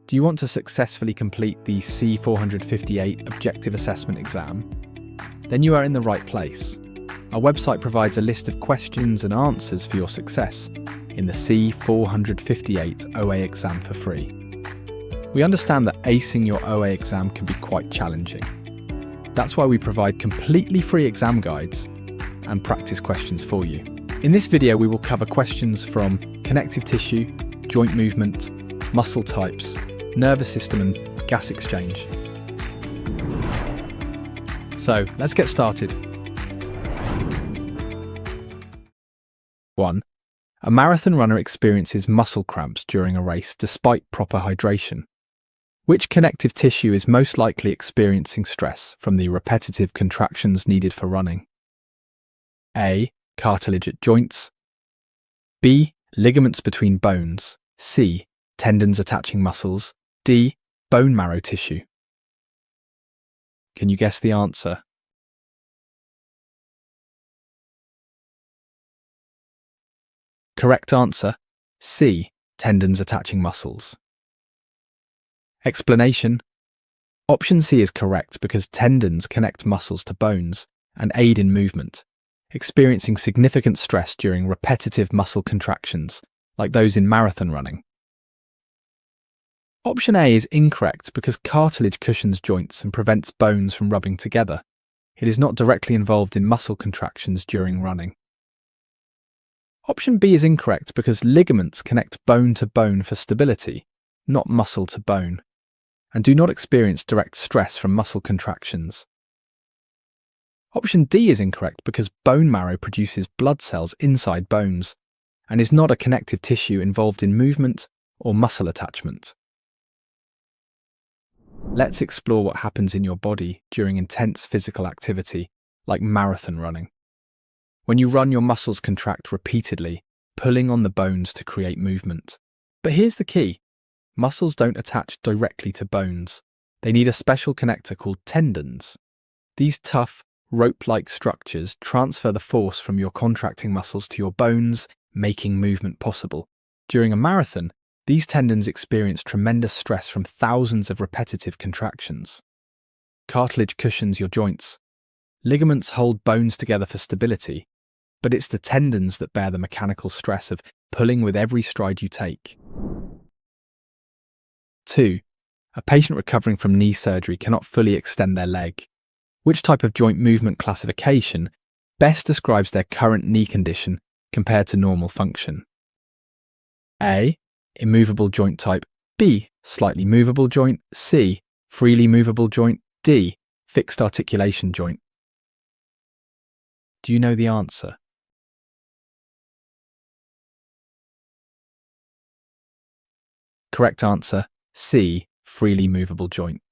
Do you want to successfully complete the C458 Objective Assessment Exam? Then you are in the right place. Our website provides a list of questions and answers for your success in the C458 OA Exam for free. We understand that acing your OA exam can be quite challenging. That's why we provide completely free exam guides and practice questions for you. In this video, we will cover questions from connective tissue, joint movement, muscle types, nervous system and gas exchange. So let's get started. 1. A marathon runner experiences muscle cramps during a race despite proper hydration. Which connective tissue is most likely experiencing stress from the repetitive contractions needed for running? A. Cartilage at joints. B. Ligaments between bones. C. Tendons attaching muscles. D. Bone marrow tissue. Can you guess the answer? Correct answer, C. Tendons attaching muscles. Explanation. Option C is correct because tendons connect muscles to bones and aid in movement, experiencing significant stress during repetitive muscle contractions, like those in marathon running. Option A is incorrect because cartilage cushions joints and prevents bones from rubbing together. It is not directly involved in muscle contractions during running. Option B is incorrect because ligaments connect bone to bone for stability, not muscle to bone, and do not experience direct stress from muscle contractions. Option D is incorrect because bone marrow produces blood cells inside bones and is not a connective tissue involved in movement or muscle attachment. Let's explore what happens in your body during intense physical activity, like marathon running. When you run, your muscles contract repeatedly, pulling on the bones to create movement. But here's the key. Muscles don't attach directly to bones. They need a special connector called tendons. These tough, rope-like structures transfer the force from your contracting muscles to your bones, making movement possible. During a marathon, these tendons experience tremendous stress from thousands of repetitive contractions. Cartilage cushions your joints. Ligaments hold bones together for stability, but it's the tendons that bear the mechanical stress of pulling with every stride you take. 2. A patient recovering from knee surgery cannot fully extend their leg. Which type of joint movement classification best describes their current knee condition compared to normal function? A. Immovable joint type. B. Slightly movable joint. C. Freely movable joint. D. Fixed articulation joint. Do you know the answer? Correct answer, C. Freely movable joint.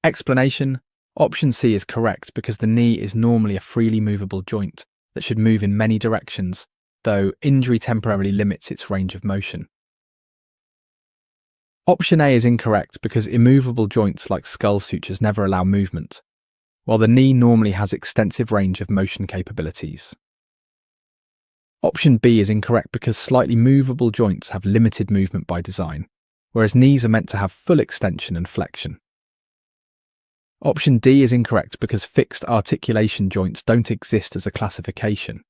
Explanation. Option C is correct because the knee is normally a freely movable joint that should move in many directions, though injury temporarily limits its range of motion. Option A is incorrect because immovable joints like skull sutures never allow movement, while the knee normally has extensive range of motion capabilities. Option B is incorrect because slightly movable joints have limited movement by design, whereas knees are meant to have full extension and flexion. Option D is incorrect because fixed articulation joints don't exist as a classification.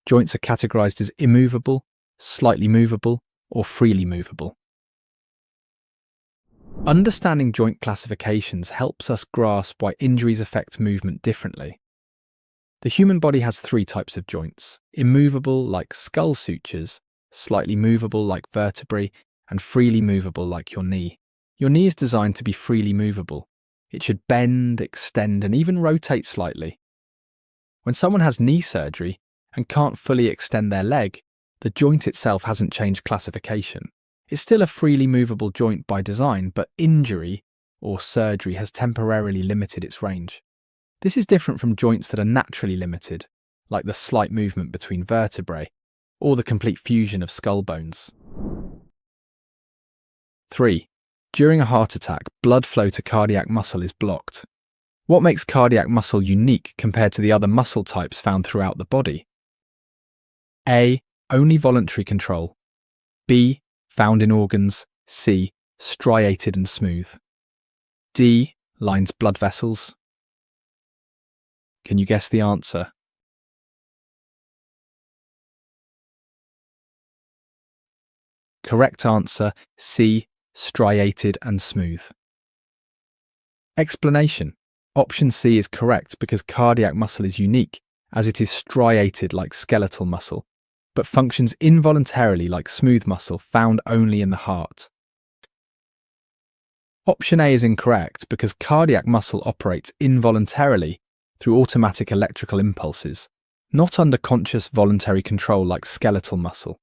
Joints are categorized as immovable, slightly movable, or freely movable. Understanding joint classifications helps us grasp why injuries affect movement differently. The human body has 3 types of joints: immovable like skull sutures, slightly movable like vertebrae, and freely movable like your knee. Your knee is designed to be freely movable. It should bend, extend, and even rotate slightly. When someone has knee surgery and can't fully extend their leg, the joint itself hasn't changed classification. It's still a freely movable joint by design, but injury or surgery has temporarily limited its range. This is different from joints that are naturally limited, like the slight movement between vertebrae or the complete fusion of skull bones. 3. During a heart attack, blood flow to cardiac muscle is blocked. What makes cardiac muscle unique compared to the other muscle types found throughout the body? A. Only voluntary control. B. Found in organs. C. Striated and smooth. D. Lines blood vessels. Can you guess the answer? Correct answer, C. Striated and smooth. Explanation. Option C is correct because cardiac muscle is unique, as it is striated like skeletal muscle, but functions involuntarily like smooth muscle found only in the heart. Option A is incorrect because cardiac muscle operates involuntarily through automatic electrical impulses, not under conscious voluntary control like skeletal muscle.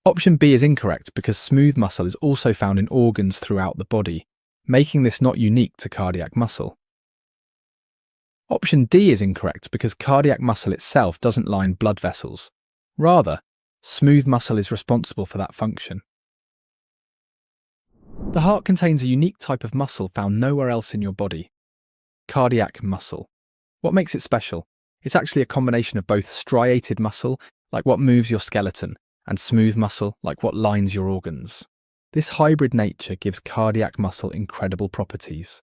Option B is incorrect because smooth muscle is also found in organs throughout the body, making this not unique to cardiac muscle. Option D is incorrect because cardiac muscle itself doesn't line blood vessels. Rather, smooth muscle is responsible for that function. The heart contains a unique type of muscle found nowhere else in your body. Cardiac muscle. What makes it special? It's actually a combination of both striated muscle, like what moves your skeleton, and smooth muscle, like what lines your organs. This hybrid nature gives cardiac muscle incredible properties.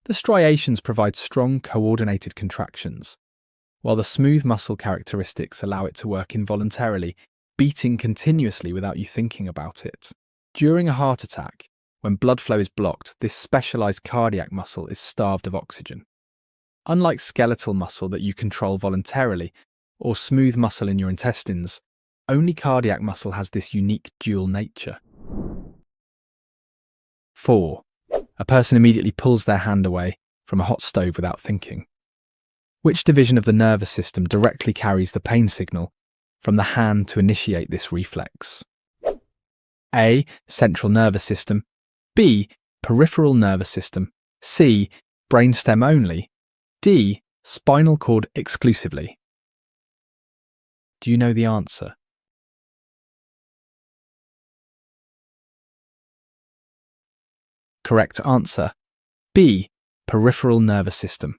The striations provide strong, coordinated contractions, while the smooth muscle characteristics allow it to work involuntarily, beating continuously without you thinking about it. During a heart attack, when blood flow is blocked, this specialized cardiac muscle is starved of oxygen. Unlike skeletal muscle that you control voluntarily, or smooth muscle in your intestines, only cardiac muscle has this unique dual nature. 4. A person immediately pulls their hand away from a hot stove without thinking. Which division of the nervous system directly carries the pain signal from the hand to initiate this reflex? A. Central nervous system. B. Peripheral nervous system. C. Brainstem only. D. Spinal cord exclusively. Do you know the answer? Correct answer, B. Peripheral nervous system.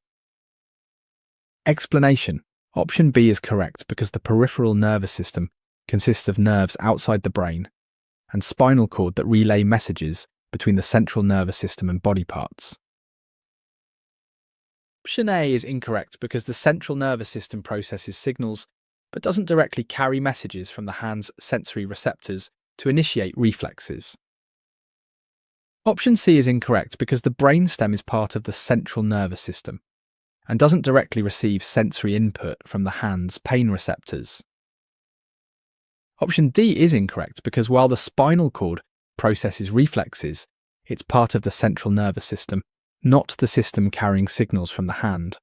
Explanation. Option B is correct because the peripheral nervous system consists of nerves outside the brain and spinal cord that relay messages between the central nervous system and body parts. Option A is incorrect because the central nervous system processes signals but doesn't directly carry messages from the hand's sensory receptors to initiate reflexes. Option C is incorrect because the brainstem is part of the central nervous system and doesn't directly receive sensory input from the hand's pain receptors. Option D is incorrect because while the spinal cord processes reflexes, it's part of the central nervous system, not the system carrying signals from the hand.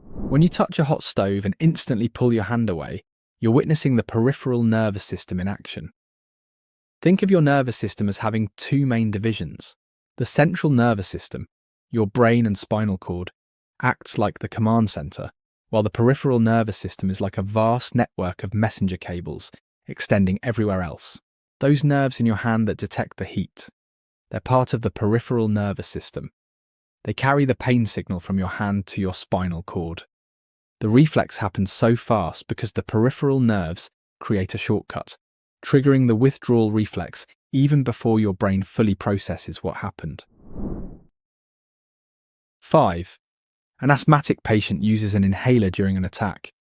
When you touch a hot stove and instantly pull your hand away, you're witnessing the peripheral nervous system in action. Think of your nervous system as having two main divisions. The central nervous system, your brain and spinal cord, acts like the command center, while the peripheral nervous system is like a vast network of messenger cables extending everywhere else. Those nerves in your hand that detect the heat, they're part of the peripheral nervous system. They carry the pain signal from your hand to your spinal cord. The reflex happens so fast because the peripheral nerves create a shortcut, triggering the withdrawal reflex even before your brain fully processes what happened. 5. An asthmatic patient uses an inhaler during an attack.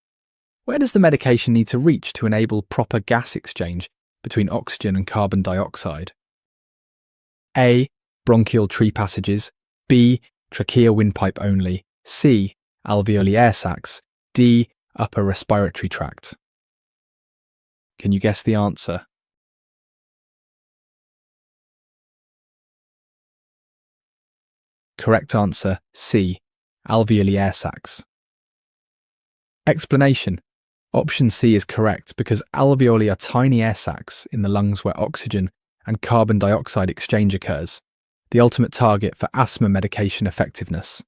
Where does the medication need to reach to enable proper gas exchange between oxygen and carbon dioxide? A. Bronchial tree passages. B. Trachea windpipe only. C. Alveoli air sacs. D. Upper respiratory tract. Can you guess the answer? Correct answer, C. Alveoli air sacs. Explanation. Option C is correct because alveoli are tiny air sacs in the lungs where oxygen and carbon dioxide exchange occurs, the ultimate target for asthma medication effectiveness.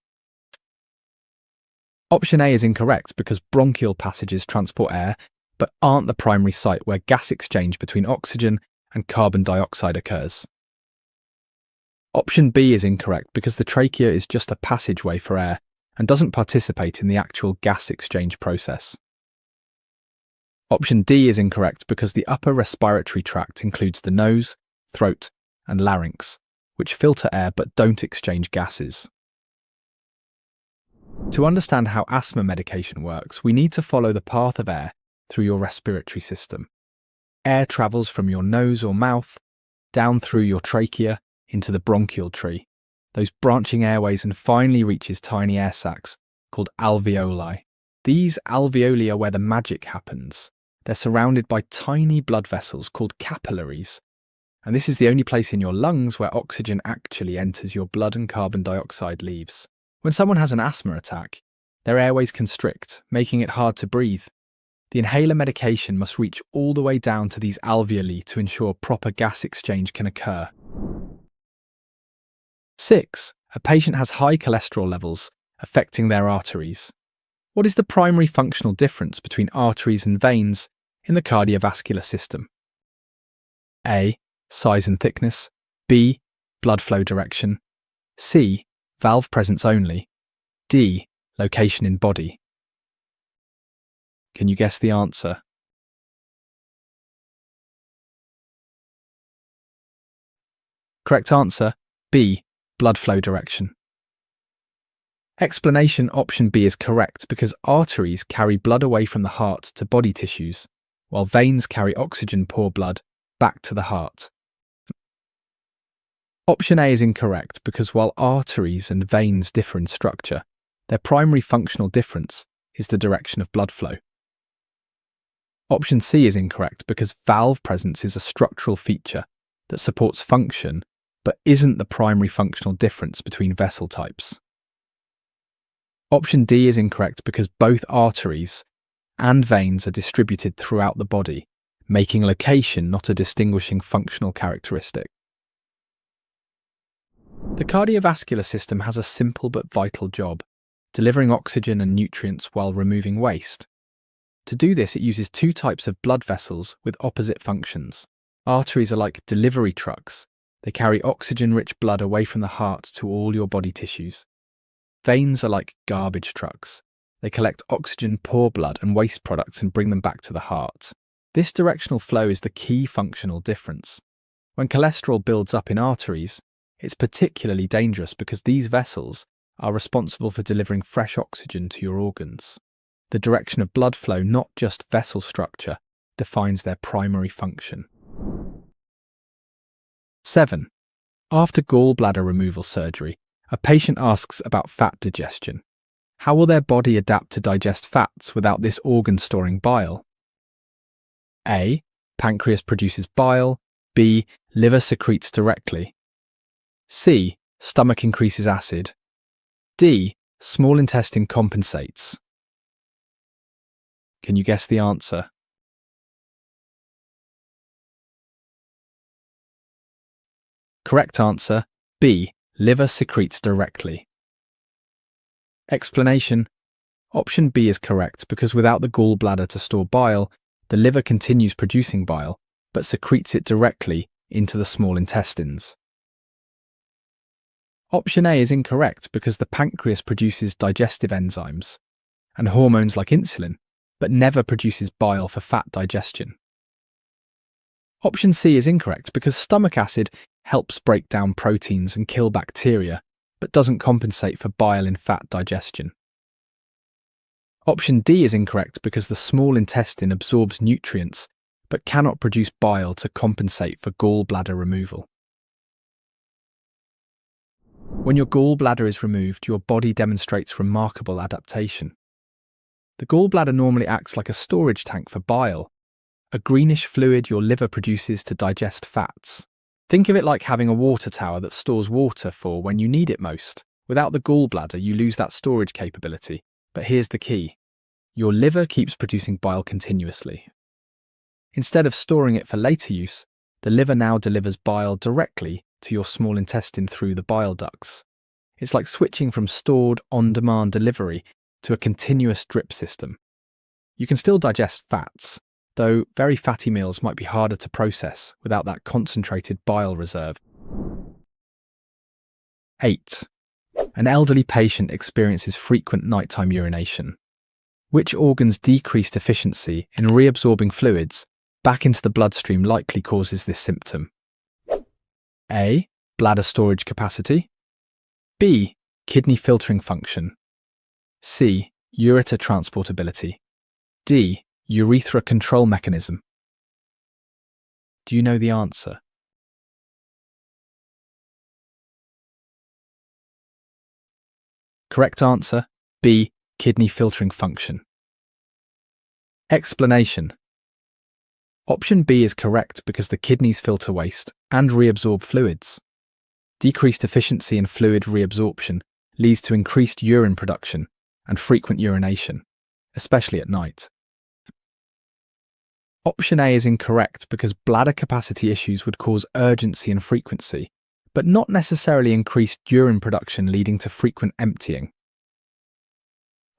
Option A is incorrect because bronchial passages transport air but aren't the primary site where gas exchange between oxygen and carbon dioxide occurs. Option B is incorrect because the trachea is just a passageway for air and doesn't participate in the actual gas exchange process. Option D is incorrect because the upper respiratory tract includes the nose, throat, and larynx, which filter air but don't exchange gases. To understand how asthma medication works, we need to follow the path of air through your respiratory system. Air travels from your nose or mouth, down through your trachea, into the bronchial tree, those branching airways, and finally reaches tiny air sacs called alveoli. These alveoli are where the magic happens. They're surrounded by tiny blood vessels called capillaries, and this is the only place in your lungs where oxygen actually enters your blood and carbon dioxide leaves. When someone has an asthma attack, their airways constrict, making it hard to breathe. The inhaler medication must reach all the way down to these alveoli to ensure proper gas exchange can occur. 6. A patient has high cholesterol levels affecting their arteries. What is the primary functional difference between arteries and veins in the cardiovascular system? A. Size and thickness. B. Blood flow direction. C. Valve presence only. D. Location in body. Can you guess the answer? Correct answer, B. Blood flow direction. Explanation: option B is correct because arteries carry blood away from the heart to body tissues, while veins carry oxygen-poor blood back to the heart. Option A is incorrect because while arteries and veins differ in structure, their primary functional difference is the direction of blood flow. Option C is incorrect because valve presence is a structural feature that supports function but isn't the primary functional difference between vessel types. Option D is incorrect because both arteries and veins are distributed throughout the body, making location not a distinguishing functional characteristic. The cardiovascular system has a simple but vital job, delivering oxygen and nutrients while removing waste. To do this, it uses two types of blood vessels with opposite functions. Arteries are like delivery trucks. They carry oxygen-rich blood away from the heart to all your body tissues. Veins are like garbage trucks. They collect oxygen-poor blood and waste products and bring them back to the heart. This directional flow is the key functional difference. When cholesterol builds up in arteries, it's particularly dangerous because these vessels are responsible for delivering fresh oxygen to your organs. The direction of blood flow, not just vessel structure, defines their primary function. 7. After gallbladder removal surgery, a patient asks about fat digestion. How will their body adapt to digest fats without this organ storing bile? A. Pancreas produces bile. B. Liver secretes directly. C. Stomach increases acid. D. Small intestine compensates. Can you guess the answer? Correct answer, B. Liver secretes directly. Explanation: option B is correct because without the gallbladder to store bile, the liver continues producing bile, but secretes it directly into the small intestines. Option A is incorrect because the pancreas produces digestive enzymes and hormones like insulin, but never produces bile for fat digestion. Option C is incorrect because stomach acid helps break down proteins and kill bacteria, but doesn't compensate for bile in fat digestion. Option D is incorrect because the small intestine absorbs nutrients, but cannot produce bile to compensate for gallbladder removal. When your gallbladder is removed, your body demonstrates remarkable adaptation. The gallbladder normally acts like a storage tank for bile, a greenish fluid your liver produces to digest fats. Think of it like having a water tower that stores water for when you need it most. Without the gallbladder, you lose that storage capability. But here's the key. Your liver keeps producing bile continuously. Instead of storing it for later use, the liver now delivers bile directly to your small intestine through the bile ducts. It's like switching from stored on-demand delivery to a continuous drip system. You can still digest fats, though very fatty meals might be harder to process without that concentrated bile reserve. 8. An elderly patient experiences frequent nighttime urination. Which organ's decreased efficiency in reabsorbing fluids back into the bloodstream likely causes this symptom? A. Bladder storage capacity. B. Kidney filtering function. C. Ureter transportability. D. Urethra control mechanism. Do you know the answer? Correct answer, B. Kidney filtering function. Explanation. Option B is correct because the kidneys filter waste and reabsorb fluids. Decreased efficiency in fluid reabsorption leads to increased urine production and frequent urination, especially at night. Option A is incorrect because bladder capacity issues would cause urgency and frequency, but not necessarily increased urine production leading to frequent emptying.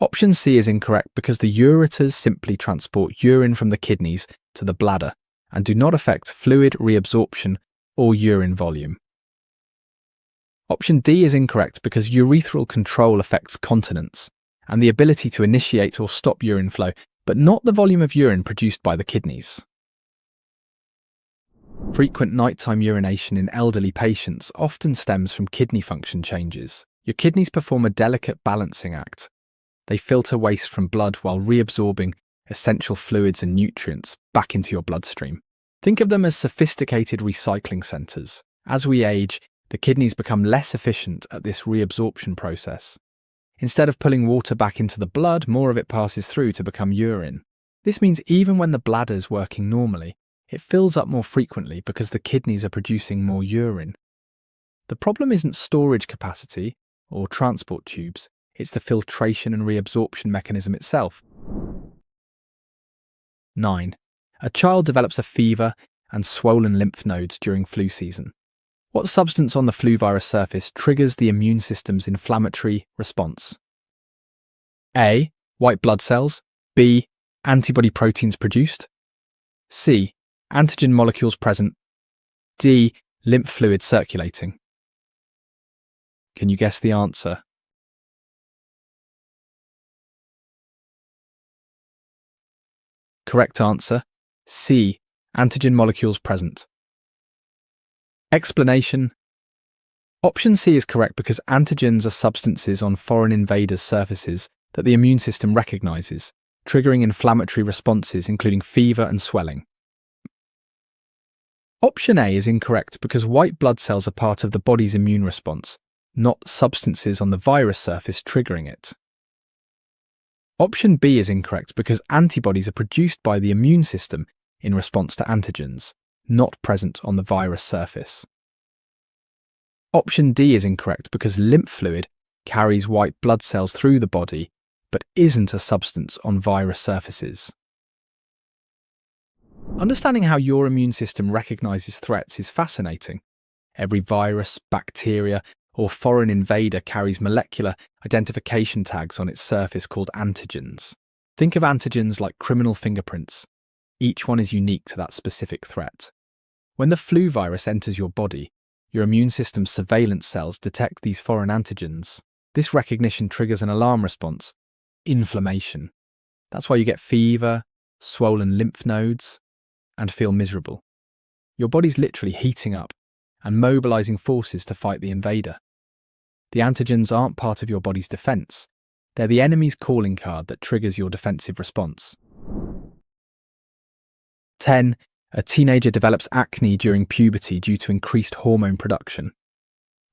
Option C is incorrect because the ureters simply transport urine from the kidneys to the bladder and do not affect fluid reabsorption or urine volume. Option D is incorrect because urethral control affects continence and the ability to initiate or stop urine flow, but not the volume of urine produced by the kidneys. Frequent nighttime urination in elderly patients often stems from kidney function changes. Your kidneys perform a delicate balancing act. They filter waste from blood while reabsorbing essential fluids and nutrients back into your bloodstream. Think of them as sophisticated recycling centers. As we age, the kidneys become less efficient at this reabsorption process. Instead of pulling water back into the blood, more of it passes through to become urine. This means even when the bladder is working normally, it fills up more frequently because the kidneys are producing more urine. The problem isn't storage capacity or transport tubes, it's the filtration and reabsorption mechanism itself. 9. A child develops a fever and swollen lymph nodes during flu season. What substance on the flu virus surface triggers the immune system's inflammatory response? A. White blood cells. B. Antibody proteins produced. C. Antigen molecules present. D. Lymph fluid circulating. Can you guess the answer? Correct answer, C. Antigen molecules present. Explanation. Option C is correct because antigens are substances on foreign invaders' surfaces that the immune system recognizes, triggering inflammatory responses including fever and swelling. Option A is incorrect because white blood cells are part of the body's immune response, not substances on the virus surface triggering it. Option B is incorrect because antibodies are produced by the immune system in response to antigens, not present on the virus surface. Option D is incorrect because lymph fluid carries white blood cells through the body, but isn't a substance on virus surfaces. Understanding how your immune system recognizes threats is fascinating. Every virus, bacteria, or foreign invader carries molecular identification tags on its surface called antigens. Think of antigens like criminal fingerprints. Each one is unique to that specific threat. When the flu virus enters your body, your immune system's surveillance cells detect these foreign antigens. This recognition triggers an alarm response, inflammation. That's why you get fever, swollen lymph nodes, and feel miserable. Your body's literally heating up and mobilizing forces to fight the invader. The antigens aren't part of your body's defense. They're the enemy's calling card that triggers your defensive response. 10. A teenager develops acne during puberty due to increased hormone production.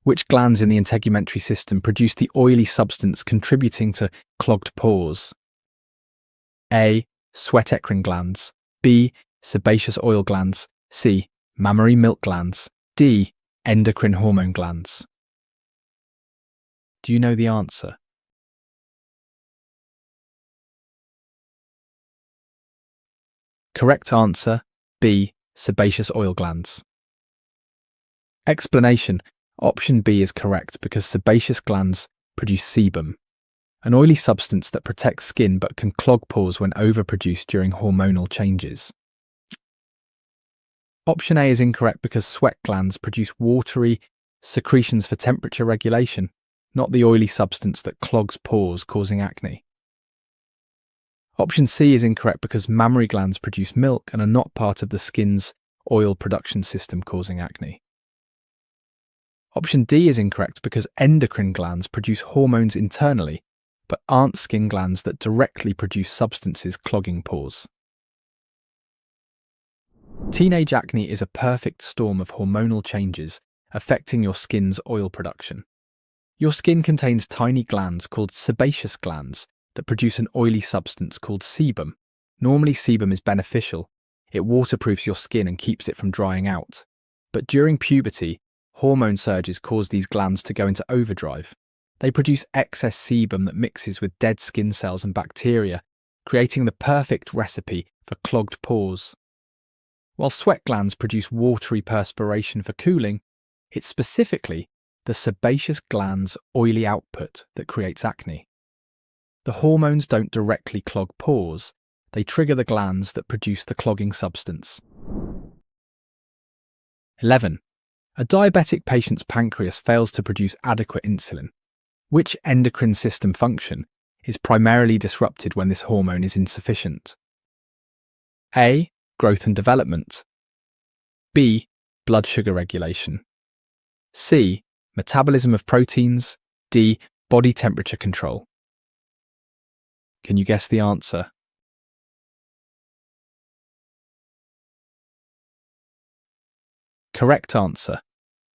Which glands in the integumentary system produce the oily substance contributing to clogged pores? A. Sweat-eccrine glands. B. Sebaceous oil glands. C. Mammary milk glands. D. Endocrine hormone glands. Do you know the answer? Correct answer, B. Sebaceous oil glands. Explanation. Option B is correct because sebaceous glands produce sebum, an oily substance that protects skin but can clog pores when overproduced during hormonal changes. Option A is incorrect because sweat glands produce watery secretions for temperature regulation, not the oily substance that clogs pores causing acne. Option C is incorrect because mammary glands produce milk and are not part of the skin's oil production system, causing acne. Option D is incorrect because endocrine glands produce hormones internally, but aren't skin glands that directly produce substances clogging pores. Teenage acne is a perfect storm of hormonal changes affecting your skin's oil production. Your skin contains tiny glands called sebaceous glands that produce an oily substance called sebum. Normally, sebum is beneficial. It waterproofs your skin and keeps it from drying out. But during puberty, hormone surges cause these glands to go into overdrive. They produce excess sebum that mixes with dead skin cells and bacteria, creating the perfect recipe for clogged pores. While sweat glands produce watery perspiration for cooling, it's specifically the sebaceous gland's oily output that creates acne. The hormones don't directly clog pores, they trigger the glands that produce the clogging substance. 11. A diabetic patient's pancreas fails to produce adequate insulin. Which endocrine system function is primarily disrupted when this hormone is insufficient? A. Growth and development. B. Blood sugar regulation. C. Metabolism of proteins. D. Body temperature control. Can you guess the answer? Correct answer.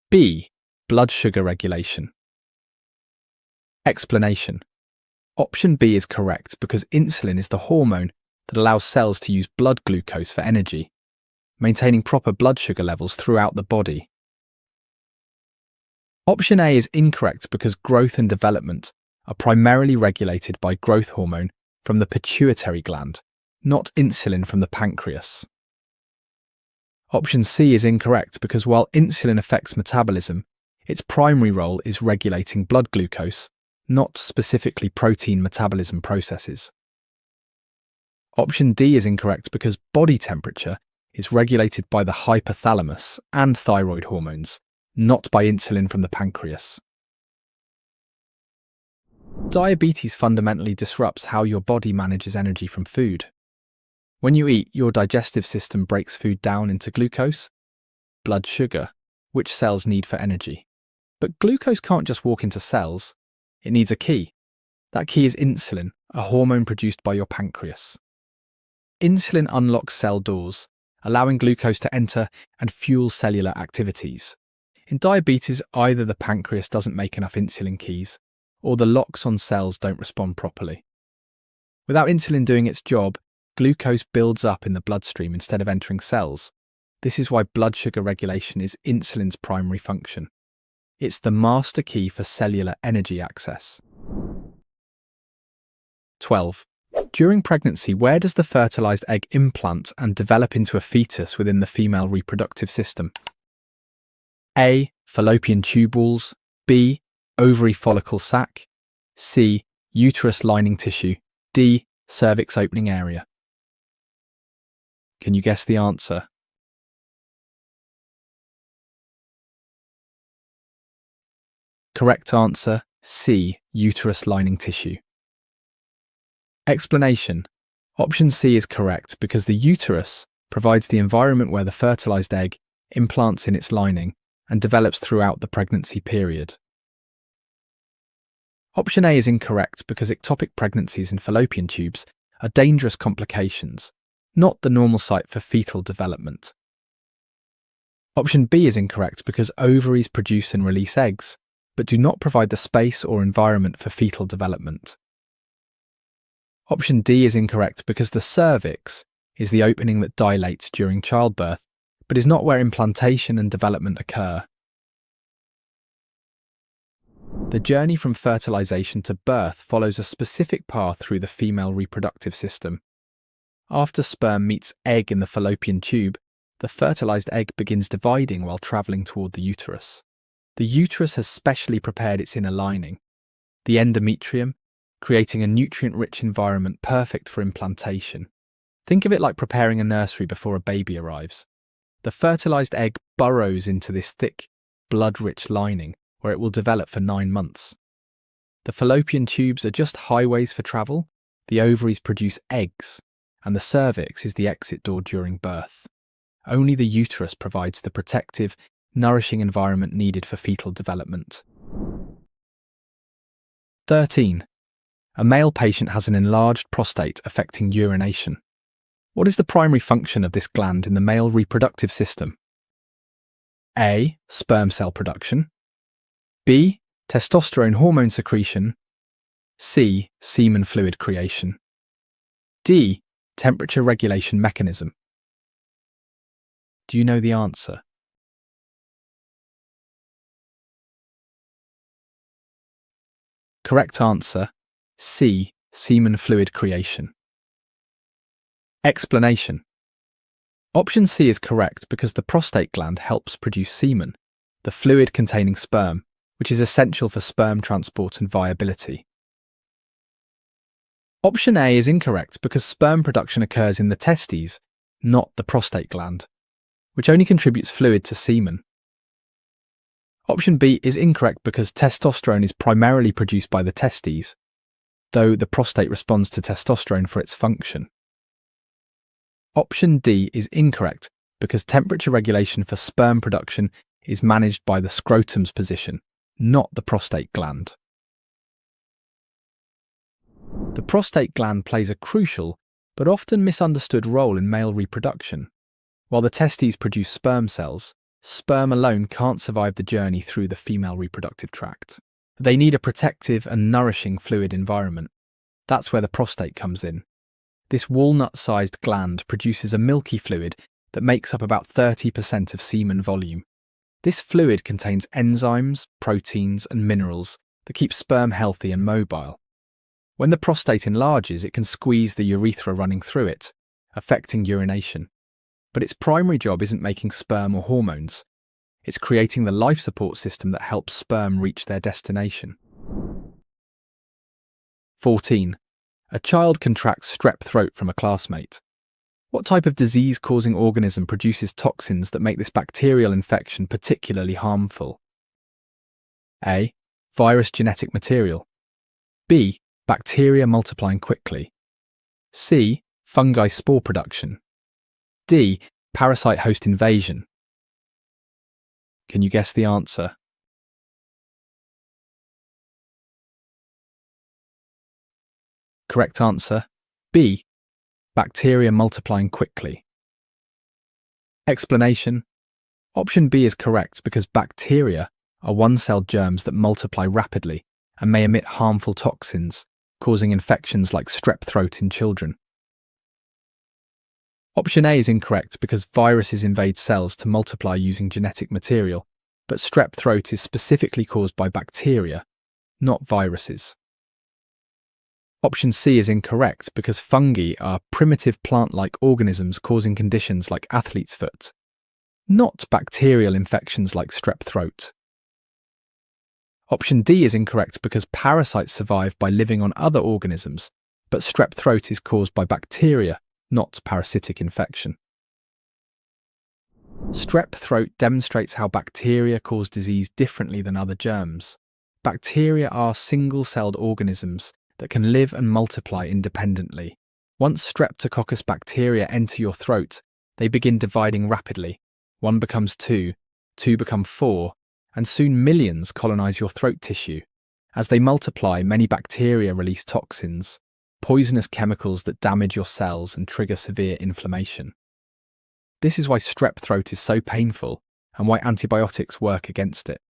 B. Blood sugar regulation. Explanation. Option B is correct because insulin is the hormone that allows cells to use blood glucose for energy, maintaining proper blood sugar levels throughout the body. Option A is incorrect because growth and development are primarily regulated by growth hormone from the pituitary gland, not insulin from the pancreas. Option C is incorrect because while insulin affects metabolism, its primary role is regulating blood glucose, not specifically protein metabolism processes. Option D is incorrect because body temperature is regulated by the hypothalamus and thyroid hormones, not by insulin from the pancreas. Diabetes fundamentally disrupts how your body manages energy from food. When you eat, your digestive system breaks food down into glucose, blood sugar, which cells need for energy. But glucose can't just walk into cells. It needs a key. That key is insulin, a hormone produced by your pancreas. Insulin unlocks cell doors, allowing glucose to enter and fuel cellular activities. In diabetes, either the pancreas doesn't make enough insulin keys, or the locks on cells don't respond properly. Without insulin doing its job, glucose builds up in the bloodstream instead of entering cells. This is why blood sugar regulation is insulin's primary function. It's the master key for cellular energy access. 12. During pregnancy, where does the fertilized egg implant and develop into a fetus within the female reproductive system? A. Fallopian tube walls. B. Ovary follicle sac. C. Uterus lining tissue. D. Cervix opening area. Can you guess the answer? Correct answer, C. Uterus lining tissue. Explanation. Option C is correct because the uterus provides the environment where the fertilized egg implants in its lining and develops throughout the pregnancy period. Option A is incorrect because ectopic pregnancies in fallopian tubes are dangerous complications, not the normal site for fetal development. Option B is incorrect because ovaries produce and release eggs, but do not provide the space or environment for fetal development. Option D is incorrect because the cervix is the opening that dilates during childbirth, but is not where implantation and development occur. The journey from fertilization to birth follows a specific path through the female reproductive system. After sperm meets egg in the fallopian tube, the fertilized egg begins dividing while traveling toward the uterus. The uterus has specially prepared its inner lining, the endometrium, creating a nutrient-rich environment perfect for implantation. Think of it like preparing a nursery before a baby arrives. The fertilized egg burrows into this thick, blood-rich lining, where it will develop for 9 months. The fallopian tubes are just highways for travel, The ovaries produce eggs, and the cervix is the exit door during birth. Only the uterus provides the protective, nourishing environment needed for fetal development. 13. A male patient has an enlarged prostate affecting urination. What is the primary function of this gland in the male reproductive system? A. Sperm cell production. B. Testosterone hormone secretion. C. Semen fluid creation. D. Temperature regulation mechanism. Do you know the answer? Correct answer, C. Semen fluid creation. Explanation. Option C is correct because the prostate gland helps produce semen, the fluid containing sperm, which is essential for sperm transport and viability. Option A is incorrect because sperm production occurs in the testes, not the prostate gland, which only contributes fluid to semen. Option B is incorrect because testosterone is primarily produced by the testes, though the prostate responds to testosterone for its function. Option D is incorrect because temperature regulation for sperm production is managed by the scrotum's position, not the prostate gland. The prostate gland plays a crucial but often misunderstood role in male reproduction. While the testes produce sperm cells, sperm alone can't survive the journey through the female reproductive tract. They need a protective and nourishing fluid environment. That's where the prostate comes in. This walnut-sized gland produces a milky fluid that makes up about 30% of semen volume. This fluid contains enzymes, proteins, and minerals that keep sperm healthy and mobile. When the prostate enlarges, it can squeeze the urethra running through it, affecting urination. But its primary job isn't making sperm or hormones. It's creating the life support system that helps sperm reach their destination. 14. A child contracts strep throat from a classmate. What type of disease-causing organism produces toxins that make this bacterial infection particularly harmful? A. Virus genetic material. B. Bacteria multiplying quickly. C. Fungi spore production. D. Parasite host invasion. Can you guess the answer? Correct answer, B. Bacteria multiplying quickly. Explanation. Option B is correct because bacteria are one-celled germs that multiply rapidly and may emit harmful toxins, causing infections like strep throat in children. Option A is incorrect because viruses invade cells to multiply using genetic material, but strep throat is specifically caused by bacteria, not viruses. Option C is incorrect because fungi are primitive plant-like organisms causing conditions like athlete's foot, not bacterial infections like strep throat. Option D is incorrect because parasites survive by living on other organisms, but strep throat is caused by bacteria, not parasitic infection. Strep throat demonstrates how bacteria cause disease differently than other germs. Bacteria are single-celled organisms that can live and multiply independently. Once Streptococcus bacteria enter your throat, they begin dividing rapidly. 1 becomes 2, 2 become 4, and soon millions colonize your throat tissue. As they multiply, many bacteria release toxins, poisonous chemicals that damage your cells and trigger severe inflammation. This is why strep throat is so painful and why antibiotics work against it.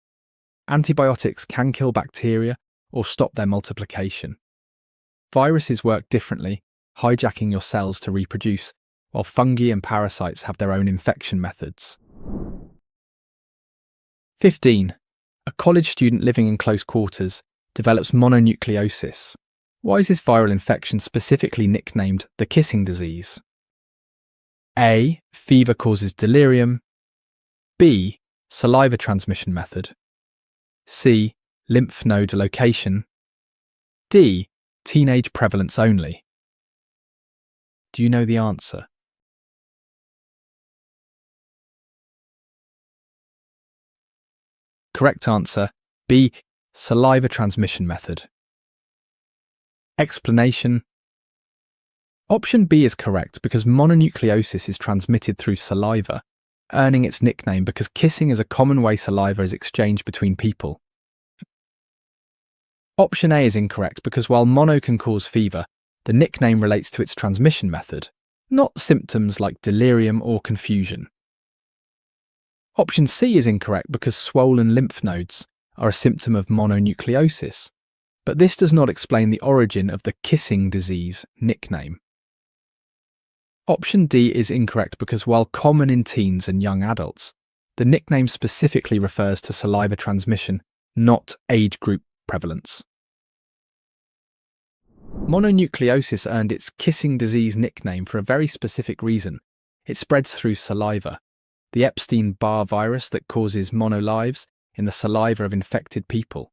Antibiotics can kill bacteria or stop their multiplication. Viruses work differently, hijacking your cells to reproduce, while fungi and parasites have their own infection methods. 15. A college student living in close quarters develops mononucleosis. Why is this viral infection specifically nicknamed the kissing disease? A. Fever causes delirium. B. Saliva transmission method. C. Lymph node location. D. Teenage prevalence only. Do you know the answer? Correct answer, B. Saliva transmission method. Explanation. Option B is correct because mononucleosis is transmitted through saliva, earning its nickname because kissing is a common way saliva is exchanged between people. Option A is incorrect because while mono can cause fever, the nickname relates to its transmission method, not symptoms like delirium or confusion. Option C is incorrect because swollen lymph nodes are a symptom of mononucleosis, but this does not explain the origin of the kissing disease nickname. Option D is incorrect because while common in teens and young adults, the nickname specifically refers to saliva transmission, not age group prevalence. Mononucleosis earned its kissing disease nickname for a very specific reason. It spreads through saliva, the Epstein-Barr virus that causes monolives in the saliva of infected people.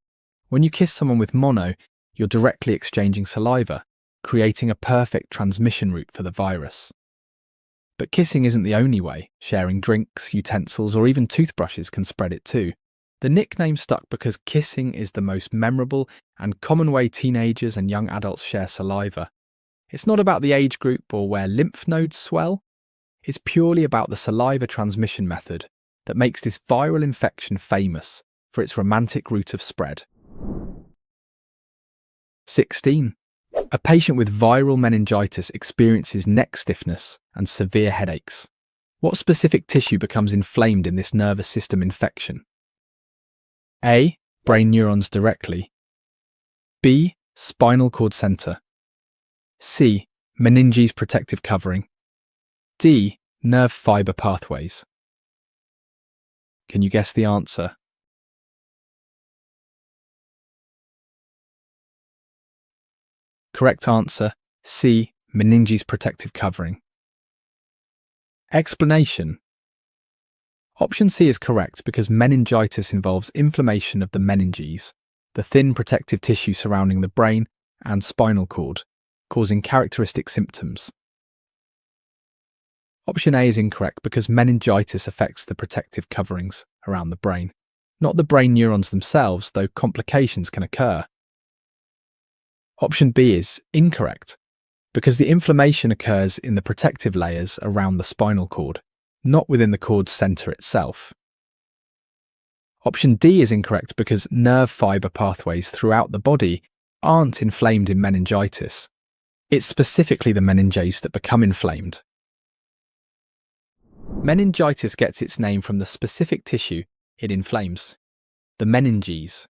When you kiss someone with mono, you're directly exchanging saliva, creating a perfect transmission route for the virus. But kissing isn't the only way. Sharing drinks, utensils, or even toothbrushes can spread it too. The nickname stuck because kissing is the most memorable and common way teenagers and young adults share saliva. It's not about the age group or where lymph nodes swell. It's purely about the saliva transmission method that makes this viral infection famous for its romantic route of spread. 16. A patient with viral meningitis experiences neck stiffness and severe headaches. What specific tissue becomes inflamed in this nervous system infection? A. Brain neurons directly. B. Spinal cord center. C. Meninges protective covering. D. Nerve fiber pathways. Can you guess the answer? Correct answer, C. Meninges protective covering. Explanation. Option C is correct because meningitis involves inflammation of the meninges, the thin protective tissue surrounding the brain and spinal cord, causing characteristic symptoms. Option A is incorrect because meningitis affects the protective coverings around the brain, not the brain neurons themselves, though complications can occur. Option B is incorrect because the inflammation occurs in the protective layers around the spinal cord, not within the cord's center itself. Option D is incorrect because nerve fiber pathways throughout the body aren't inflamed in meningitis. It's specifically the meninges that become inflamed. Meningitis gets its name from the specific tissue it inflames, the meninges.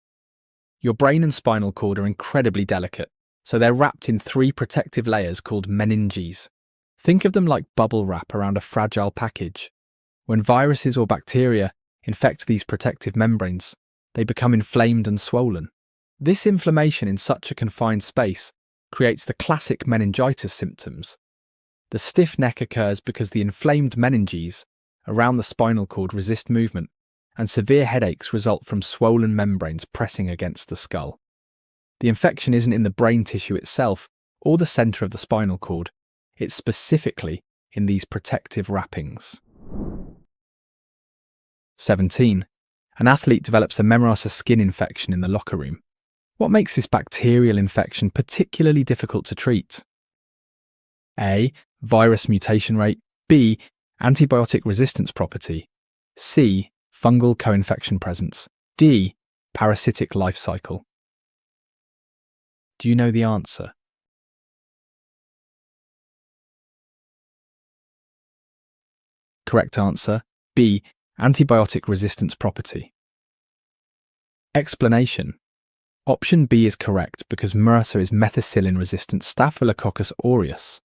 Your brain and spinal cord are incredibly delicate, so they're wrapped in 3 protective layers called meninges. Think of them like bubble wrap around a fragile package. When viruses or bacteria infect these protective membranes, they become inflamed and swollen. This inflammation in such a confined space creates the classic meningitis symptoms. The stiff neck occurs because the inflamed meninges around the spinal cord resist movement, and severe headaches result from swollen membranes pressing against the skull. The infection isn't in the brain tissue itself or the center of the spinal cord. It's specifically in these protective wrappings. 17. An athlete develops a MRSA skin infection in the locker room. What makes this bacterial infection particularly difficult to treat? A. Virus mutation rate. B. Antibiotic resistance property. C. Fungal co-infection presence. D. Parasitic life cycle. Do you know the answer? Correct answer, B. Antibiotic resistance property. Explanation. Option B is correct because MRSA is methicillin-resistant Staphylococcus aureus,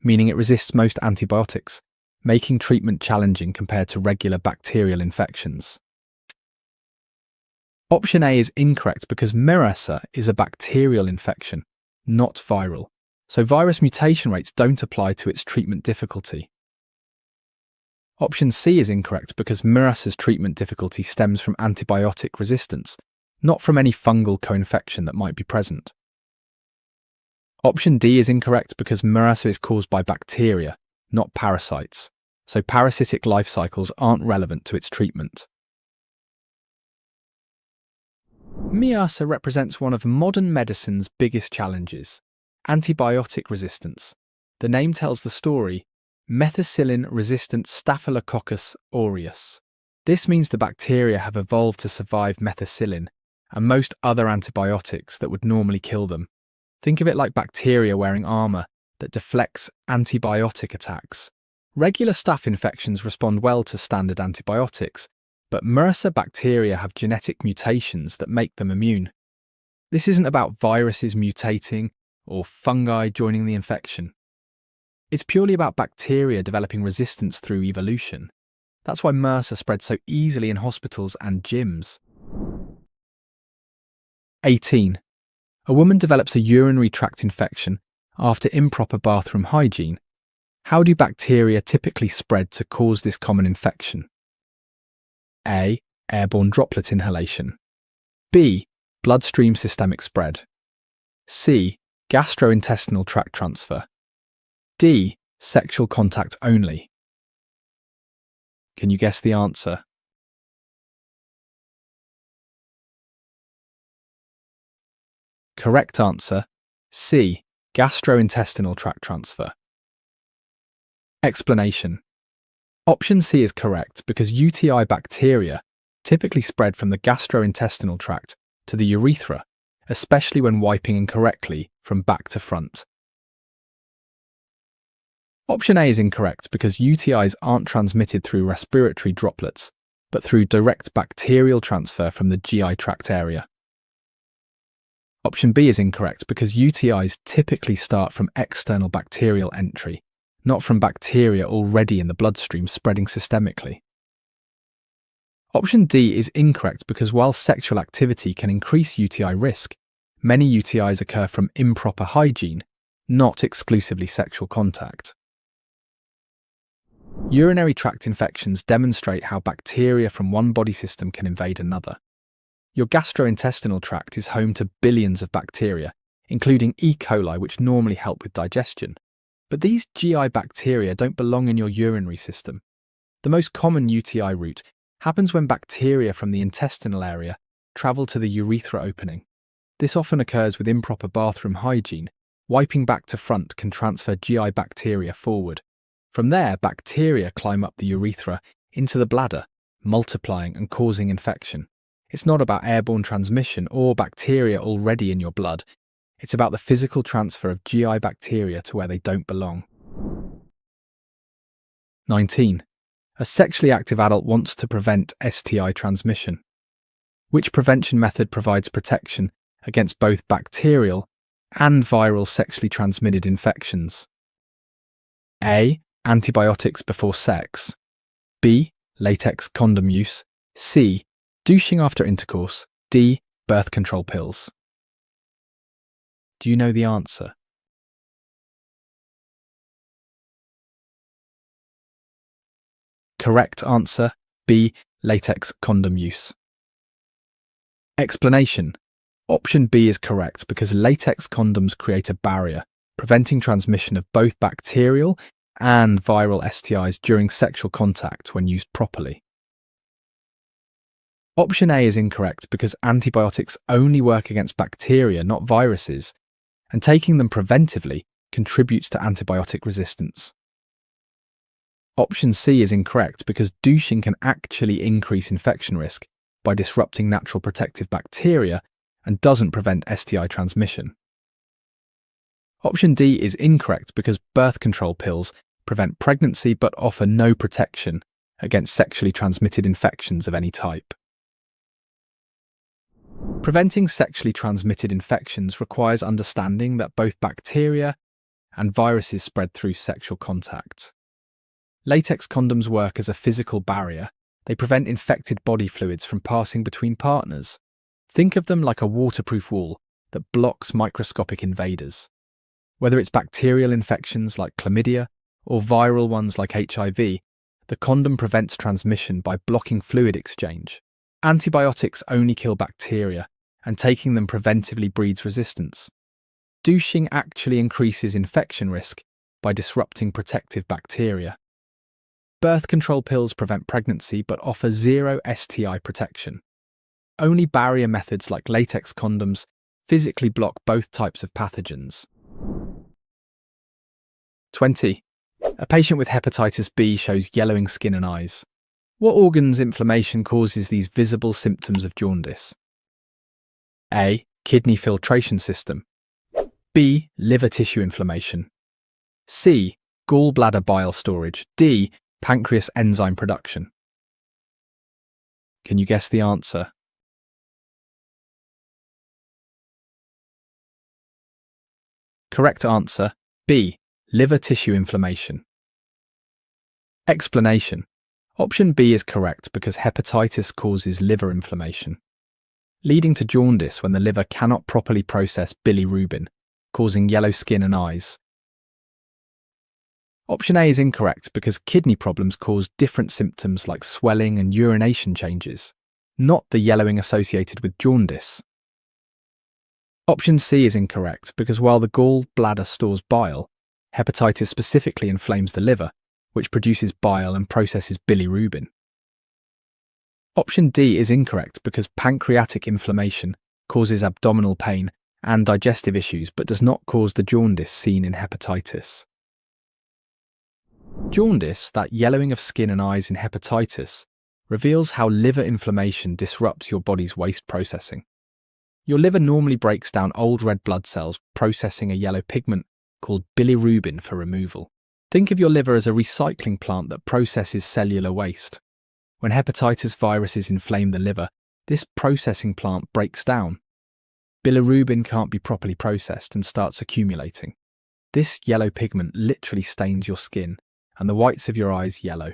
meaning it resists most antibiotics, making treatment challenging compared to regular bacterial infections. Option A is incorrect because MRSA is a bacterial infection, not viral, so virus mutation rates don't apply to its treatment difficulty. Option C is incorrect because MRSA's treatment difficulty stems from antibiotic resistance, not from any fungal co-infection that might be present. Option D is incorrect because MRSA is caused by bacteria, not parasites, so parasitic life cycles aren't relevant to its treatment. MRSA represents one of modern medicine's biggest challenges, antibiotic resistance. The The name tells the story: methicillin-resistant Staphylococcus aureus. This means the bacteria have evolved to survive methicillin and most other antibiotics that would normally kill them. Think of it like bacteria wearing armor that deflects antibiotic attacks. Regular staph infections respond well to standard antibiotics, but MRSA bacteria have genetic mutations that make them immune. This isn't about viruses mutating or fungi joining the infection. It's purely about bacteria developing resistance through evolution. That's why MRSA spreads so easily in hospitals and gyms. 18. A woman develops a urinary tract infection after improper bathroom hygiene. How do bacteria typically spread to cause this common infection? A. Airborne droplet inhalation. B. Bloodstream systemic spread. C. Gastrointestinal tract transfer. D. Sexual contact only. Can you guess the answer? Correct answer: C. Gastrointestinal tract transfer. Explanation. Option C is correct because UTI bacteria typically spread from the gastrointestinal tract to the urethra, especially when wiping incorrectly from back to front. Option A is incorrect because UTIs aren't transmitted through respiratory droplets, but through direct bacterial transfer from the GI tract area. Option B is incorrect because UTIs typically start from external bacterial entry, not from bacteria already in the bloodstream spreading systemically. Option D is incorrect because while sexual activity can increase UTI risk, many UTIs occur from improper hygiene, not exclusively sexual contact. Urinary tract infections demonstrate how bacteria from one body system can invade another. Your gastrointestinal tract is home to billions of bacteria, including E. coli, which normally help with digestion. But these GI bacteria don't belong in your urinary system. The most common UTI route happens when bacteria from the intestinal area travel to the urethra opening. This often occurs with improper bathroom hygiene. Wiping back to front can transfer GI bacteria forward. From there, bacteria climb up the urethra into the bladder, multiplying and causing infection. It's not about airborne transmission or bacteria already in your blood. It's about the physical transfer of GI bacteria to where they don't belong. 19. A sexually active adult wants to prevent STI transmission. Which prevention method provides protection against both bacterial and viral sexually transmitted infections? A. Antibiotics before sex. B. Latex condom use. C. Douching after intercourse. D. Birth control pills. Do you know the answer? Correct answer: B. Latex condom use. Explanation. Option B is correct because latex condoms create a barrier, preventing transmission of both bacterial and viral STIs during sexual contact when used properly. Option A is incorrect because antibiotics only work against bacteria, not viruses, and taking them preventively contributes to antibiotic resistance. Option C is incorrect because douching can actually increase infection risk by disrupting natural protective bacteria and doesn't prevent STI transmission. Option D is incorrect because birth control pills prevent pregnancy but offer no protection against sexually transmitted infections of any type. Preventing sexually transmitted infections requires understanding that both bacteria and viruses spread through sexual contact. Latex condoms work as a physical barrier. They prevent infected body fluids from passing between partners. Think of them like a waterproof wall that blocks microscopic invaders. Whether it's bacterial infections like chlamydia or viral ones like HIV, the condom prevents transmission by blocking fluid exchange. Antibiotics only kill bacteria, and taking them preventively breeds resistance. Douching actually increases infection risk by disrupting protective bacteria. Birth control pills prevent pregnancy but offer zero STI protection. Only barrier methods like latex condoms physically block both types of pathogens. 20. A patient with hepatitis B shows yellowing skin and eyes. What organ's inflammation causes these visible symptoms of jaundice? A. Kidney filtration system. B. Liver tissue inflammation. C. Gallbladder bile storage. D. Pancreas enzyme production. Can you guess the answer? Correct answer, B. Liver tissue inflammation. Explanation. Option B is correct because hepatitis causes liver inflammation, leading to jaundice when the liver cannot properly process bilirubin, causing yellow skin and eyes. Option A is incorrect because kidney problems cause different symptoms like swelling and urination changes, not the yellowing associated with jaundice. Option C is incorrect because while the gallbladder stores bile, hepatitis specifically inflames the liver, which produces bile and processes bilirubin. Option D is incorrect because pancreatic inflammation causes abdominal pain and digestive issues but does not cause the jaundice seen in hepatitis. Jaundice, that yellowing of skin and eyes in hepatitis, reveals how liver inflammation disrupts your body's waste processing. Your liver normally breaks down old red blood cells, processing a yellow pigment called bilirubin for removal. Think of your liver as a recycling plant that processes cellular waste. When hepatitis viruses inflame the liver, this processing plant breaks down. Bilirubin can't be properly processed and starts accumulating. This yellow pigment literally stains your skin and the whites of your eyes yellow.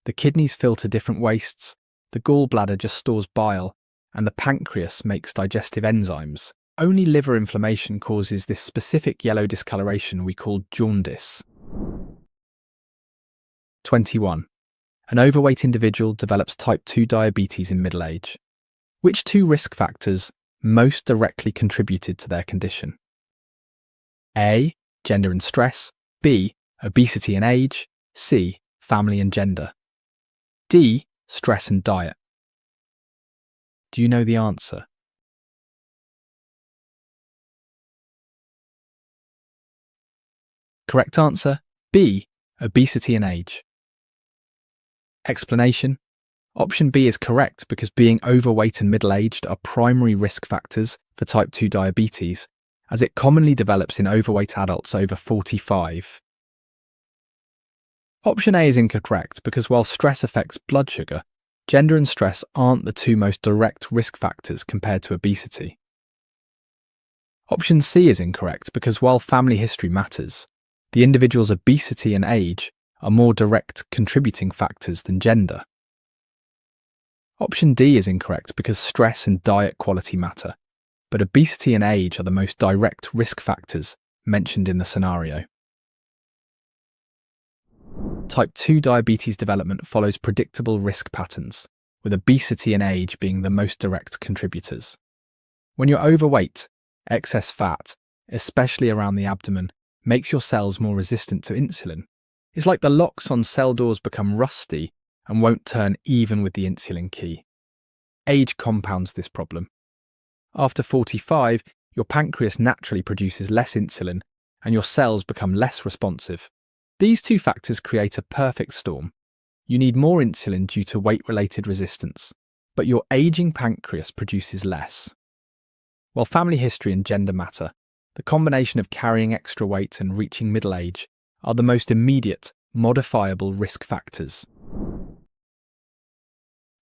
The kidneys filter different wastes, the gallbladder just stores bile, and the pancreas makes digestive enzymes. Only liver inflammation causes this specific yellow discoloration we call jaundice. 21. An overweight individual develops type 2 diabetes in middle age. Which two risk factors most directly contributed to their condition? A. Gender and stress. B. Obesity and age. C. Family and gender. D. Stress and diet. Do you know the answer? Correct answer, B. Obesity and age. Explanation. Option B is correct because being overweight and middle-aged are primary risk factors for type 2 diabetes, as it commonly develops in overweight adults over 45. Option A is incorrect because while stress affects blood sugar, gender and stress aren't the two most direct risk factors compared to obesity. Option C is incorrect because while family history matters, the individual's obesity and age are more direct contributing factors than gender. Option D is incorrect because stress and diet quality matter, but obesity and age are the most direct risk factors mentioned in the scenario. Type 2 diabetes development follows predictable risk patterns, with obesity and age being the most direct contributors. When you're overweight, excess fat, especially around the abdomen, makes your cells more resistant to insulin. It's like the locks on cell doors become rusty and won't turn even with the insulin key. Age compounds this problem. After 45, your pancreas naturally produces less insulin and your cells become less responsive. These two factors create a perfect storm. You need more insulin due to weight-related resistance, but your aging pancreas produces less. While family history and gender matter, the combination of carrying extra weight and reaching middle age are the most immediate, modifiable risk factors.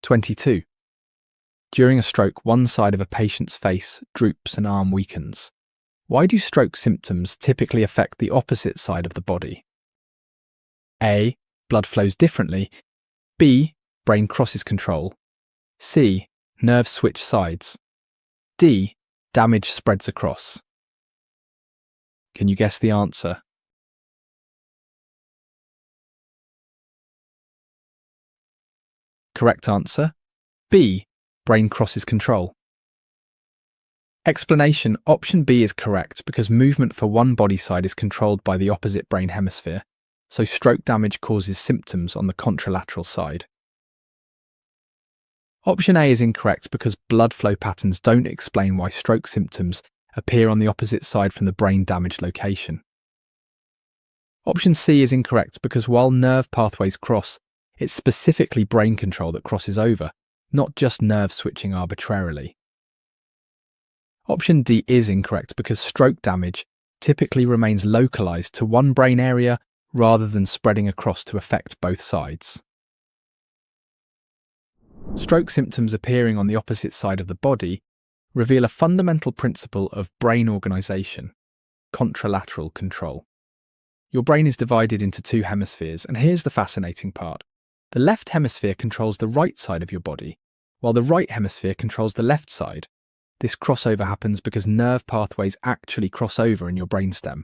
22. During a stroke, one side of a patient's face droops and arm weakens. Why do stroke symptoms typically affect the opposite side of the body? A. Blood flows differently. B. Brain crosses control. C. Nerves switch sides. D. Damage spreads across. Can you guess the answer? Correct answer, B. Brain crosses control. Explanation. Option B is correct because movement for one body side is controlled by the opposite brain hemisphere, so stroke damage causes symptoms on the contralateral side. Option A is incorrect because blood flow patterns don't explain why stroke symptoms appear on the opposite side from the brain damaged location. Option C is incorrect because while nerve pathways cross, it's specifically brain control that crosses over, not just nerve switching arbitrarily. Option D is incorrect because stroke damage typically remains localized to one brain area rather than spreading across to affect both sides. Stroke symptoms appearing on the opposite side of the body reveal a fundamental principle of brain organization: contralateral control. Your brain is divided into two hemispheres, and here's the fascinating part. The left hemisphere controls the right side of your body, while the right hemisphere controls the left side. This crossover happens because nerve pathways actually cross over in your brainstem.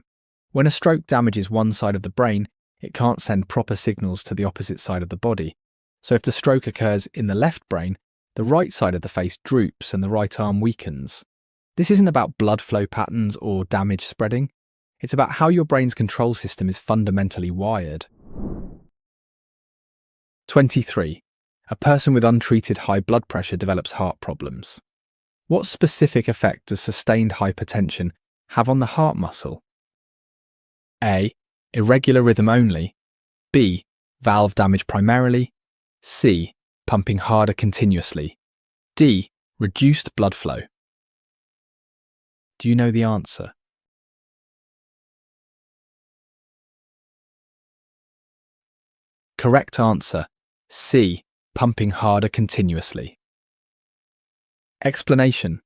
When a stroke damages one side of the brain, it can't send proper signals to the opposite side of the body. So if the stroke occurs in the left brain, the right side of the face droops and the right arm weakens. This isn't about blood flow patterns or damage spreading. It's about how your brain's control system is fundamentally wired. 23. A person with untreated high blood pressure develops heart problems. What specific effect does sustained hypertension have on the heart muscle? A. Irregular rhythm only. B. Valve damage primarily. C. Pumping harder continuously. D. Reduced blood flow. Do you know the answer? Correct answer: C. Pumping harder continuously. Explanation: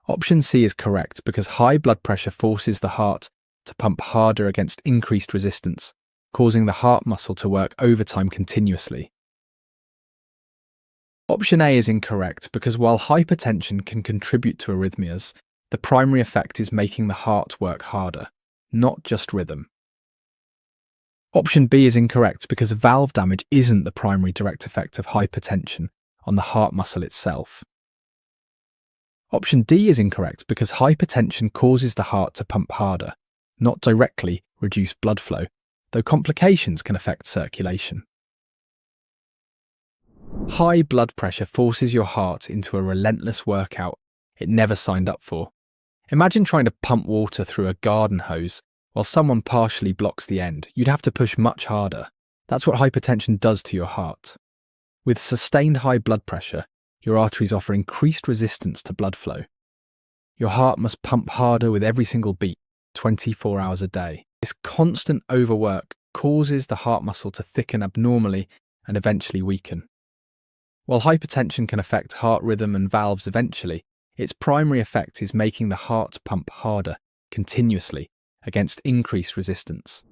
Option C is correct because high blood pressure forces the heart to pump harder against increased resistance, causing the heart muscle to work overtime continuously. Option A is incorrect because while hypertension can contribute to arrhythmias, the primary effect is making the heart work harder, not just rhythm. Option B is incorrect because valve damage isn't the primary direct effect of hypertension on the heart muscle itself. Option D is incorrect because hypertension causes the heart to pump harder, not directly reduce blood flow, though complications can affect circulation. High blood pressure forces your heart into a relentless workout it never signed up for. Imagine trying to pump water through a garden hose while someone partially blocks the end. You'd have to push much harder. That's what hypertension does to your heart. With sustained high blood pressure, your arteries offer increased resistance to blood flow. Your heart must pump harder with every single beat, 24 hours a day. This constant overwork causes the heart muscle to thicken abnormally and eventually weaken. While hypertension can affect heart rhythm and valves eventually, its primary effect is making the heart pump harder, continuously, against increased resistance.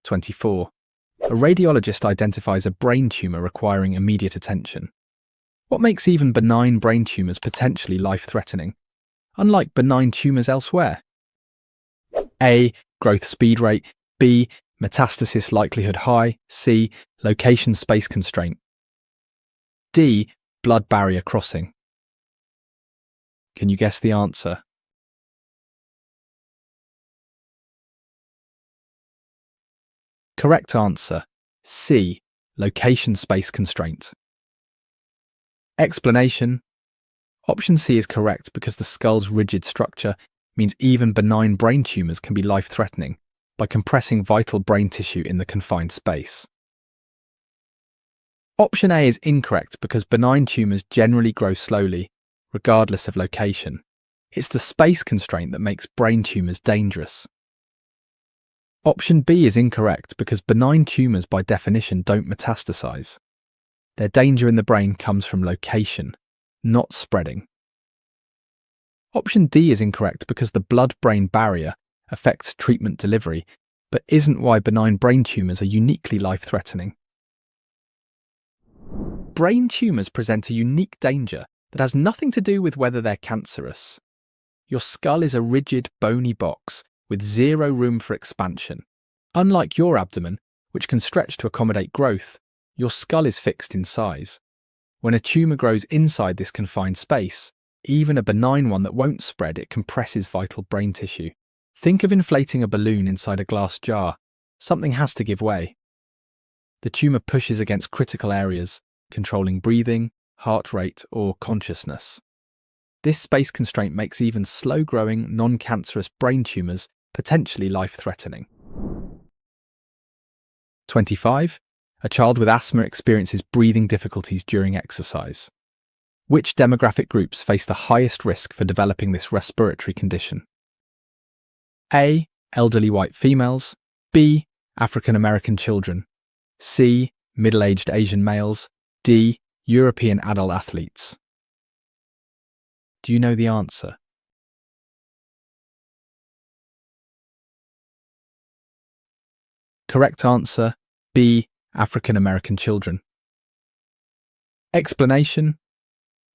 24. A radiologist identifies a brain tumour requiring immediate attention. What makes even benign brain tumours potentially life-threatening, unlike benign tumours elsewhere? A. Growth speed rate. B. Metastasis likelihood high. C. Location space constraint. D. Blood barrier crossing. Can you guess the answer? Correct answer: C. Location space constraint. Explanation: Option C is correct because the skull's rigid structure means even benign brain tumours can be life-threatening by compressing vital brain tissue in the confined space. Option A is incorrect because benign tumours generally grow slowly, regardless of location. It's the space constraint that makes brain tumours dangerous. Option B is incorrect because benign tumours by definition don't metastasize. Their danger in the brain comes from location, not spreading. Option D is incorrect because the blood-brain barrier affects treatment delivery, but isn't why benign brain tumours are uniquely life-threatening. Brain tumours present a unique danger that has nothing to do with whether they're cancerous. Your skull is a rigid, bony box with zero room for expansion. Unlike your abdomen, which can stretch to accommodate growth, your skull is fixed in size. When a tumour grows inside this confined space, even a benign one that won't spread, it compresses vital brain tissue. Think of inflating a balloon inside a glass jar. Something has to give way. The tumour pushes against critical areas, controlling breathing, heart rate, or consciousness. This space constraint makes even slow-growing, non-cancerous brain tumours potentially life-threatening. 25. A child with asthma experiences breathing difficulties during exercise. Which demographic groups face the highest risk for developing this respiratory condition? A. Elderly white females. B. African American children. C. Middle-aged Asian males. D. European adult athletes. Do you know the answer? Correct answer, B. African American children. Explanation.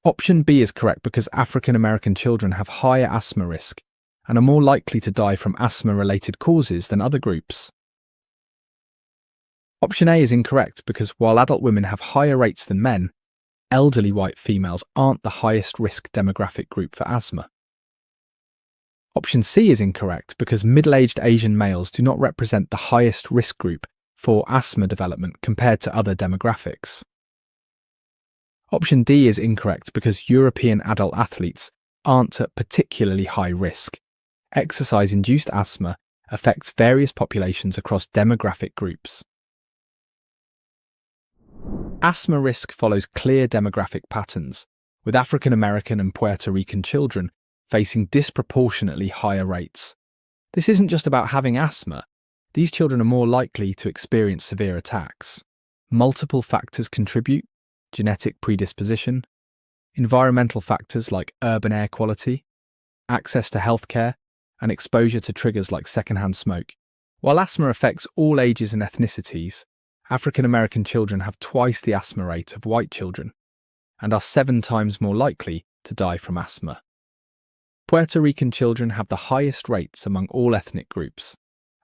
Option B is correct because African American children have higher asthma risk and are more likely to die from asthma-related causes than other groups. Option A is incorrect because while adult women have higher rates than men, elderly white females aren't the highest risk demographic group for asthma. Option C is incorrect because middle-aged Asian males do not represent the highest risk group for asthma development compared to other demographics. Option D is incorrect because European adult athletes aren't at particularly high risk. Exercise-induced asthma affects various populations across demographic groups. Asthma risk follows clear demographic patterns, with African American and Puerto Rican children facing disproportionately higher rates. This isn't just about having asthma. These children are more likely to experience severe attacks. Multiple factors contribute: genetic predisposition, environmental factors like urban air quality, access to healthcare, and exposure to triggers like secondhand smoke. While asthma affects all ages and ethnicities, African American children have twice the asthma rate of white children and are 7 times more likely to die from asthma. Puerto Rican children have the highest rates among all ethnic groups.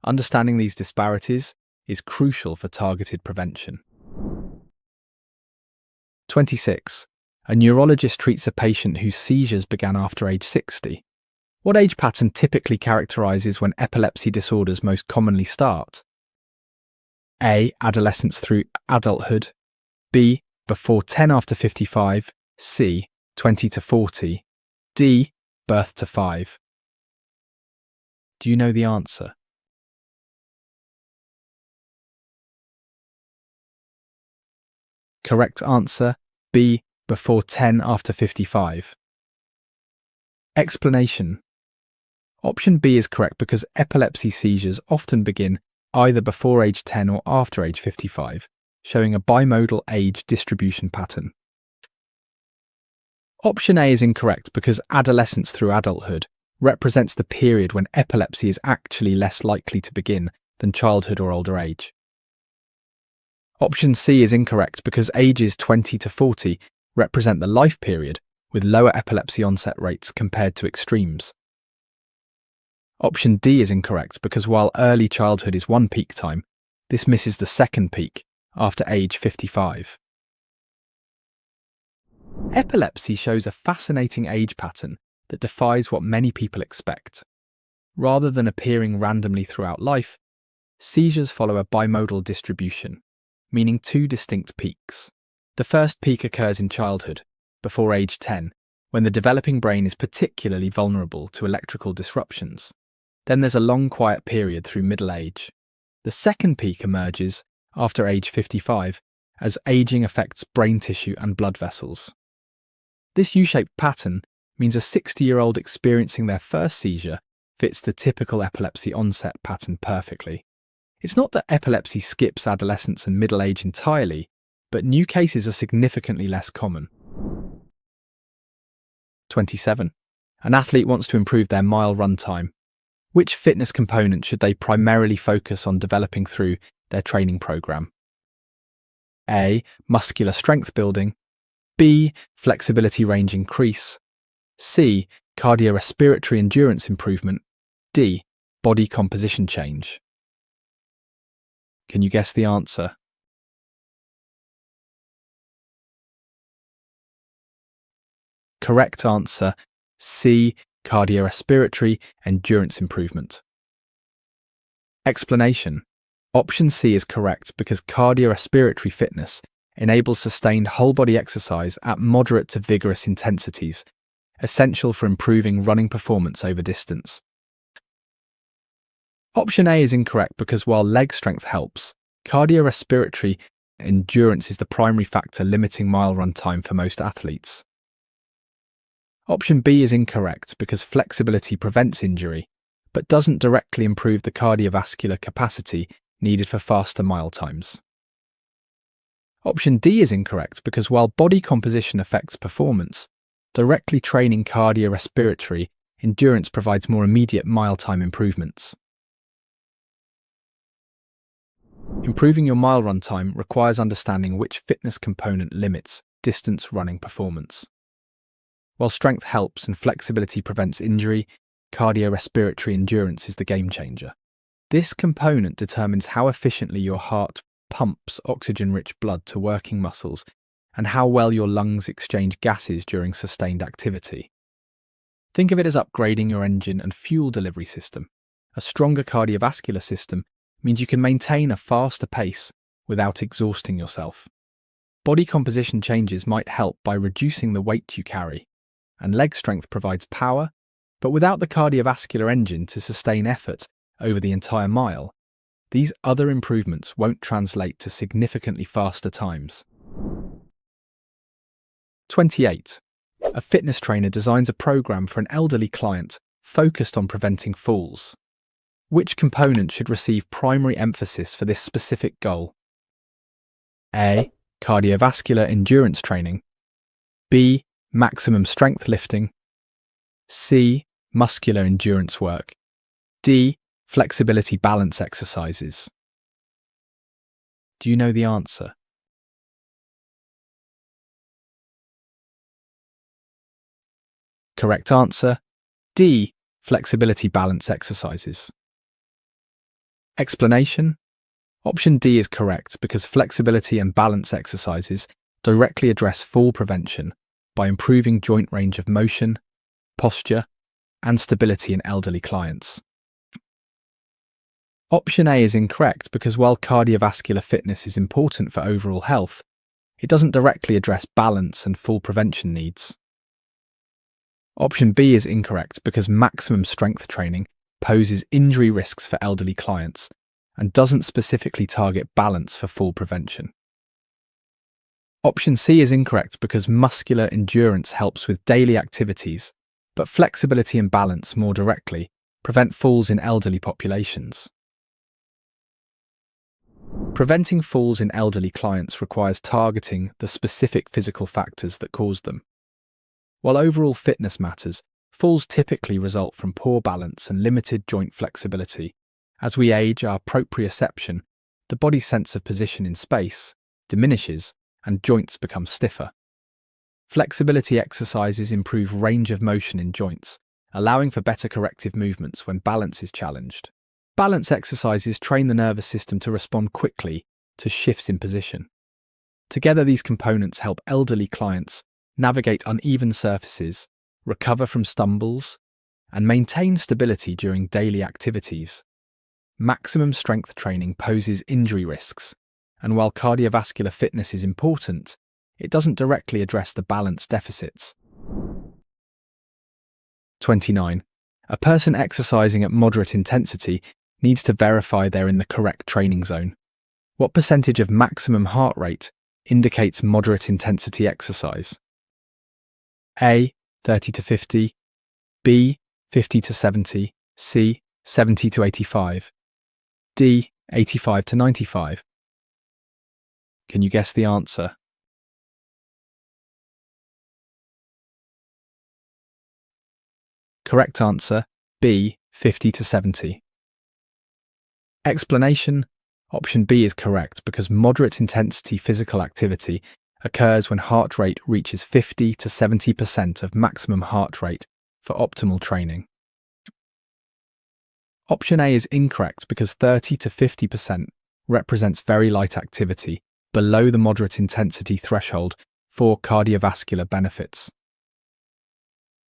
Understanding these disparities is crucial for targeted prevention. 26. A neurologist treats a patient whose seizures began after age 60. What age pattern typically characterizes when epilepsy disorders most commonly start? A. Adolescence through adulthood. B. Before 10 after 55. C. 20 to 40. D. Birth to 5. Do you know the answer? Correct answer, B. Before 10 after 55. Explanation. Option B is correct because epilepsy seizures often begin either before age 10 or after age 55, showing a bimodal age distribution pattern. Option A is incorrect because adolescence through adulthood represents the period when epilepsy is actually less likely to begin than childhood or older age. Option C is incorrect because ages 20 to 40 represent the life period with lower epilepsy onset rates compared to extremes. Option D is incorrect because while early childhood is one peak time, this misses the second peak after age 55. Epilepsy shows a fascinating age pattern that defies what many people expect. Rather than appearing randomly throughout life, seizures follow a bimodal distribution, meaning 2 distinct peaks. The first peak occurs in childhood, before age 10, when the developing brain is particularly vulnerable to electrical disruptions. Then there's a long quiet period through middle age. The second peak emerges after age 55 as aging affects brain tissue and blood vessels. This U-shaped pattern means a 60-year-old experiencing their first seizure fits the typical epilepsy onset pattern perfectly. It's not that epilepsy skips adolescence and middle age entirely, but new cases are significantly less common. 27. An athlete wants to improve their mile run time. Which fitness component should they primarily focus on developing through their training program? A. Muscular strength building. B. Flexibility range increase. C. Cardiorespiratory endurance improvement. D. Body composition change. Can you guess the answer? Correct answer, C. Cardiorespiratory endurance improvement. Explanation. Option C is correct because cardiorespiratory fitness enables sustained whole-body exercise at moderate to vigorous intensities, essential for improving running performance over distance. Option A is incorrect because while leg strength helps, cardiorespiratory endurance is the primary factor limiting mile run time for most athletes. Option B is incorrect because flexibility prevents injury, but doesn't directly improve the cardiovascular capacity needed for faster mile times. Option D is incorrect because while body composition affects performance, directly training cardiorespiratory endurance provides more immediate mile time improvements. Improving your mile run time requires understanding which fitness component limits distance running performance. While strength helps and flexibility prevents injury, cardiorespiratory endurance is the game changer. This component determines how efficiently your heart pumps oxygen-rich blood to working muscles and how well your lungs exchange gases during sustained activity. Think of it as upgrading your engine and fuel delivery system. A stronger cardiovascular system means you can maintain a faster pace without exhausting yourself. Body composition changes might help by reducing the weight you carry, and leg strength provides power, but without the cardiovascular engine to sustain effort over the entire mile, these other improvements won't translate to significantly faster times. 28. A fitness trainer designs a program for an elderly client focused on preventing falls. Which component should receive primary emphasis for this specific goal? A. Cardiovascular endurance training. B. Maximum strength lifting. C. Muscular endurance work. D. Flexibility balance exercises. Do you know the answer? Correct answer, D. Flexibility balance exercises. Explanation? Option D is correct because flexibility and balance exercises directly address fall prevention by improving joint range of motion, posture, and stability in elderly clients. Option A is incorrect because while cardiovascular fitness is important for overall health, it doesn't directly address balance and fall prevention needs. Option B is incorrect because maximum strength training poses injury risks for elderly clients and doesn't specifically target balance for fall prevention. Option C is incorrect because muscular endurance helps with daily activities, but flexibility and balance more directly prevent falls in elderly populations. Preventing falls in elderly clients requires targeting the specific physical factors that cause them. While overall fitness matters, falls typically result from poor balance and limited joint flexibility. As we age, our proprioception, the body's sense of position in space, diminishes and joints become stiffer. Flexibility exercises improve range of motion in joints, allowing for better corrective movements when balance is challenged. Balance exercises train the nervous system to respond quickly to shifts in position. Together, these components help elderly clients navigate uneven surfaces, recover from stumbles, and maintain stability during daily activities. Maximum strength training poses injury risks, and while cardiovascular fitness is important, it doesn't directly address the balance deficits. 29. A person exercising at moderate intensity needs to verify they're in the correct training zone. What percentage of maximum heart rate indicates moderate intensity exercise? A. 30 to 50, B. 50 to 70, C. 70 to 85, D. 85 to 95. Can you guess the answer? Correct answer, B. 50 to 70. Explanation? Option B is correct because moderate intensity physical activity occurs when heart rate reaches 50 to 70% of maximum heart rate for optimal training. Option A is incorrect because 30 to 50% represents very light activity below the moderate intensity threshold for cardiovascular benefits.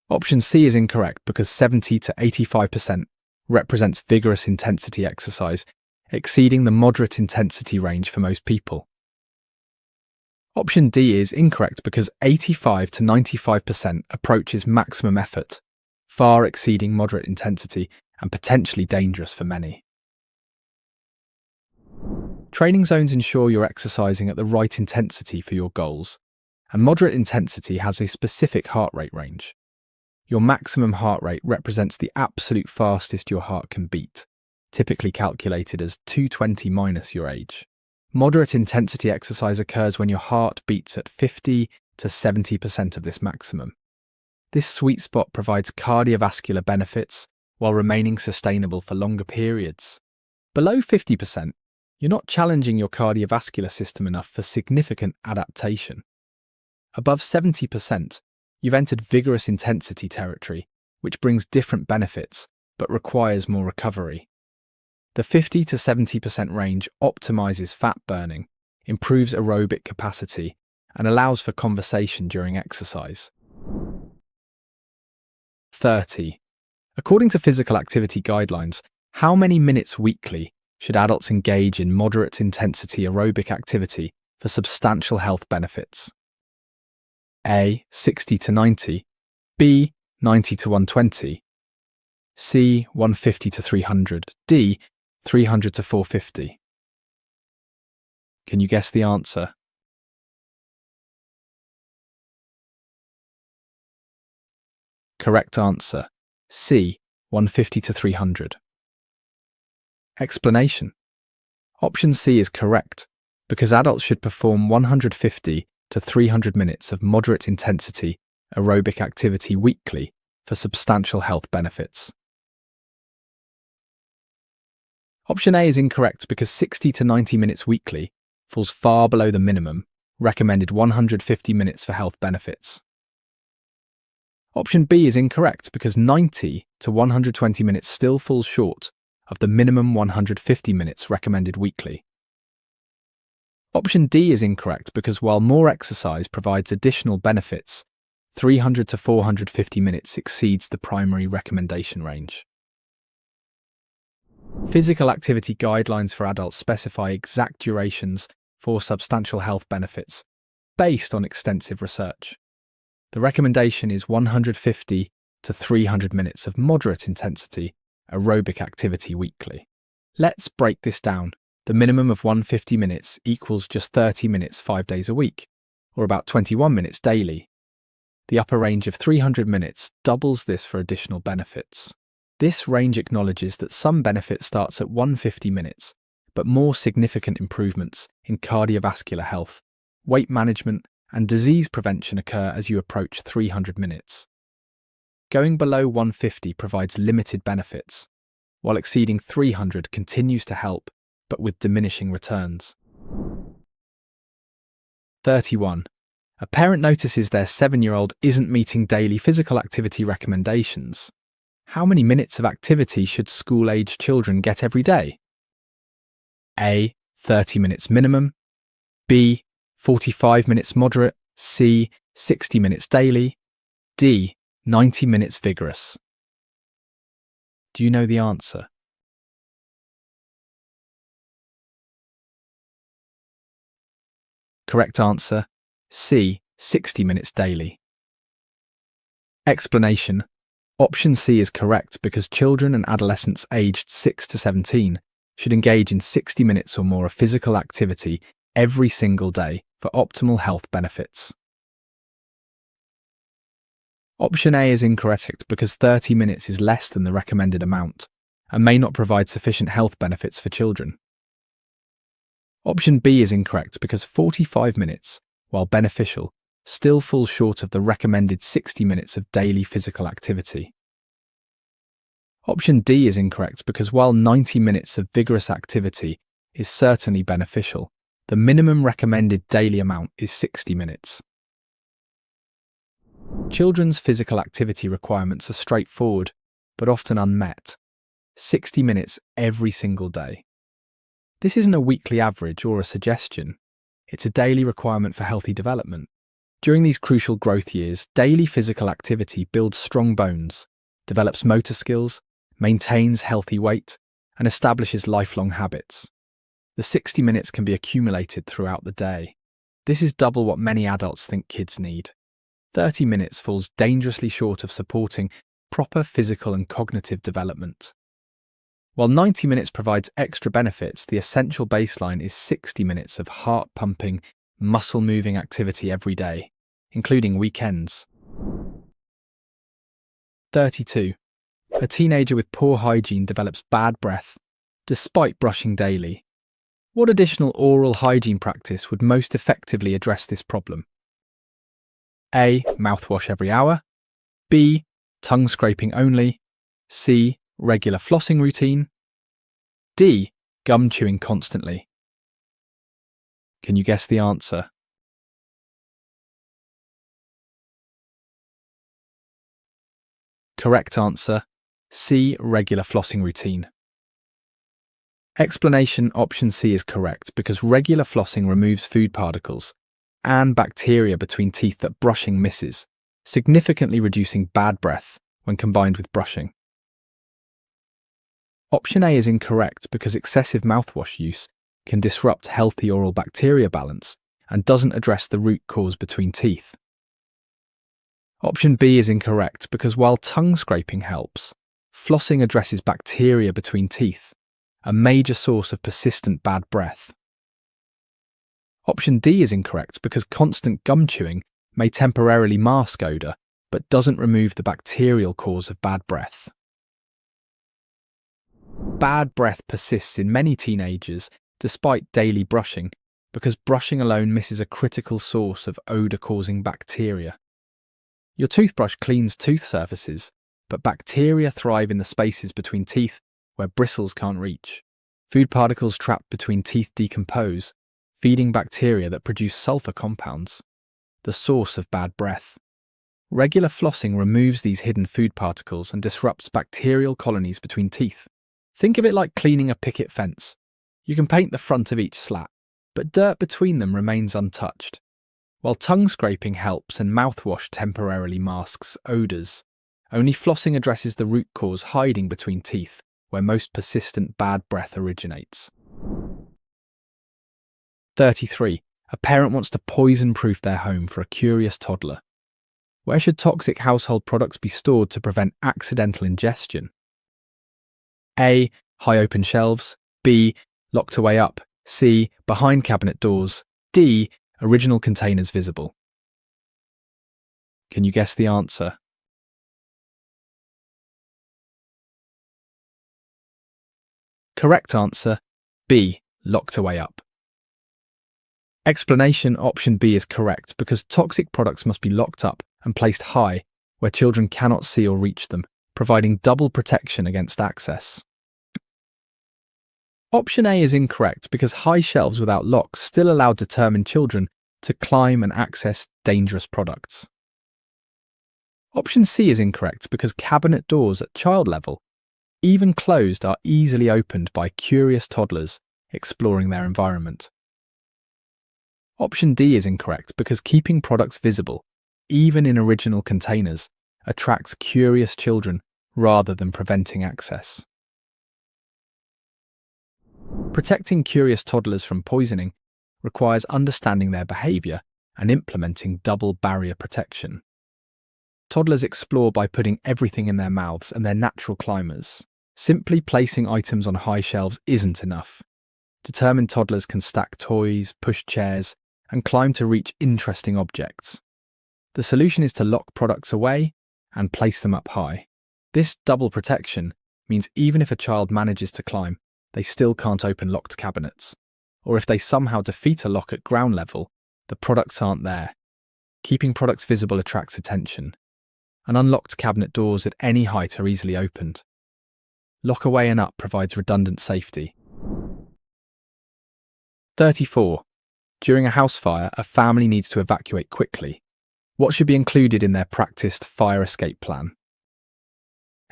Option C is incorrect because 70 to 85% represents vigorous intensity exercise, exceeding the moderate intensity range for most people. Option D is incorrect because 85 to 95% approaches maximum effort, far exceeding moderate intensity and potentially dangerous for many. Training zones ensure you're exercising at the right intensity for your goals, and moderate intensity has a specific heart rate range. Your maximum heart rate represents the absolute fastest your heart can beat, typically calculated as 220 minus your age. Moderate intensity exercise occurs when your heart beats at 50 to 70% of this maximum. This sweet spot provides cardiovascular benefits while remaining sustainable for longer periods. Below 50%, you're not challenging your cardiovascular system enough for significant adaptation. Above 70%, you've entered vigorous intensity territory, which brings different benefits but requires more recovery. The 50 to 70% range optimizes fat burning, improves aerobic capacity, and allows for conversation during exercise. 30. According to physical activity guidelines, how many minutes weekly should adults engage in moderate intensity aerobic activity for substantial health benefits? A. 60 to 90, B. 90 to 120, C. 150 to 300, D. 300 to 450. Can you guess the answer? Correct answer, C. 150 to 300. Explanation. Option C is correct because adults should perform 150 to 300 minutes of moderate intensity aerobic activity weekly for substantial health benefits. Option A is incorrect because 60 to 90 minutes weekly falls far below the minimum, recommended 150 minutes for health benefits. Option B is incorrect because 90 to 120 minutes still falls short of the minimum 150 minutes recommended weekly. Option D is incorrect because while more exercise provides additional benefits, 300 to 450 minutes exceeds the primary recommendation range. Physical activity guidelines for adults specify exact durations for substantial health benefits based on extensive research. The recommendation is 150 to 300 minutes of moderate intensity aerobic activity weekly. Let's break this down. The minimum of 150 minutes equals just 30 minutes 5 days a week, or about 21 minutes daily. The upper range of 300 minutes doubles this for additional benefits. This range acknowledges that some benefit starts at 150 minutes, but more significant improvements in cardiovascular health, weight management, and disease prevention occur as you approach 300 minutes. Going below 150 provides limited benefits, while exceeding 300 continues to help, but with diminishing returns. 31. A parent notices their 7-year-old isn't meeting daily physical activity recommendations. How many minutes of activity should school-age children get every day? A. 30 minutes minimum, B. 45 minutes moderate, C. 60 minutes daily, D. 90 minutes vigorous. Do you know the answer? Correct answer, C. 60 minutes daily. Explanation. Option C is correct because children and adolescents aged 6 to 17 should engage in 60 minutes or more of physical activity every single day for optimal health benefits. Option A is incorrect because 30 minutes is less than the recommended amount and may not provide sufficient health benefits for children. Option B is incorrect because 45 minutes, while beneficial, still falls short of the recommended 60 minutes of daily physical activity. Option D is incorrect because while 90 minutes of vigorous activity is certainly beneficial, the minimum recommended daily amount is 60 minutes. Children's physical activity requirements are straightforward, but often unmet. 60 minutes every single day. This isn't a weekly average or a suggestion. It's a daily requirement for healthy development. During these crucial growth years, daily physical activity builds strong bones, develops motor skills, maintains healthy weight, and establishes lifelong habits. The 60 minutes can be accumulated throughout the day. This is double what many adults think kids need. 30 minutes falls dangerously short of supporting proper physical and cognitive development. While 90 minutes provides extra benefits, the essential baseline is 60 minutes of heart-pumping, muscle-moving activity every day, including weekends. 32. A teenager with poor hygiene develops bad breath, despite brushing daily. What additional oral hygiene practice would most effectively address this problem? A. Mouthwash every hour. B. Tongue scraping only. C. Regular flossing routine. D. Gum chewing constantly. Can you guess the answer? Correct answer, C. Regular flossing routine. Explanation option C is correct because regular flossing removes food particles and bacteria between teeth that brushing misses, significantly reducing bad breath when combined with brushing. Option A is incorrect because excessive mouthwash use can disrupt healthy oral bacteria balance and doesn't address the root cause between teeth. Option B is incorrect because while tongue scraping helps, flossing addresses bacteria between teeth, a major source of persistent bad breath. Option D is incorrect because constant gum chewing may temporarily mask odour but doesn't remove the bacterial cause of bad breath. Bad breath persists in many teenagers despite daily brushing because brushing alone misses a critical source of odour-causing bacteria. Your toothbrush cleans tooth surfaces, but bacteria thrive in the spaces between teeth where bristles can't reach. Food particles trapped between teeth decompose, feeding bacteria that produce sulfur compounds, the source of bad breath. Regular flossing removes these hidden food particles and disrupts bacterial colonies between teeth. Think of it like cleaning a picket fence. You can paint the front of each slat, but dirt between them remains untouched. While tongue scraping helps and mouthwash temporarily masks odours, only flossing addresses the root cause hiding between teeth, where most persistent bad breath originates. 33. A parent wants to poison-proof their home for a curious toddler. Where should toxic household products be stored to prevent accidental ingestion? A. High open shelves. B. Locked away up. C. Behind cabinet doors. D. Original containers visible. Can you guess the answer? Correct answer, B. Locked away up. Explanation option B is correct because toxic products must be locked up and placed high where children cannot see or reach them, providing double protection against access. Option A is incorrect because high shelves without locks still allow determined children to climb and access dangerous products. Option C is incorrect because cabinet doors at child level, even closed, are easily opened by curious toddlers exploring their environment. Option D is incorrect because keeping products visible, even in original containers, attracts curious children rather than preventing access. Protecting curious toddlers from poisoning requires understanding their behaviour and implementing double barrier protection. Toddlers explore by putting everything in their mouths and they're natural climbers. Simply placing items on high shelves isn't enough. Determined toddlers can stack toys, push chairs, and climb to reach interesting objects. The solution is to lock products away and place them up high. This double protection means even if a child manages to climb, they still can't open locked cabinets. Or if they somehow defeat a lock at ground level, the products aren't there. Keeping products visible attracts attention. And unlocked cabinet doors at any height are easily opened. Lock away and up provides redundant safety. 34. During a house fire, a family needs to evacuate quickly. What should be included in their practiced fire escape plan?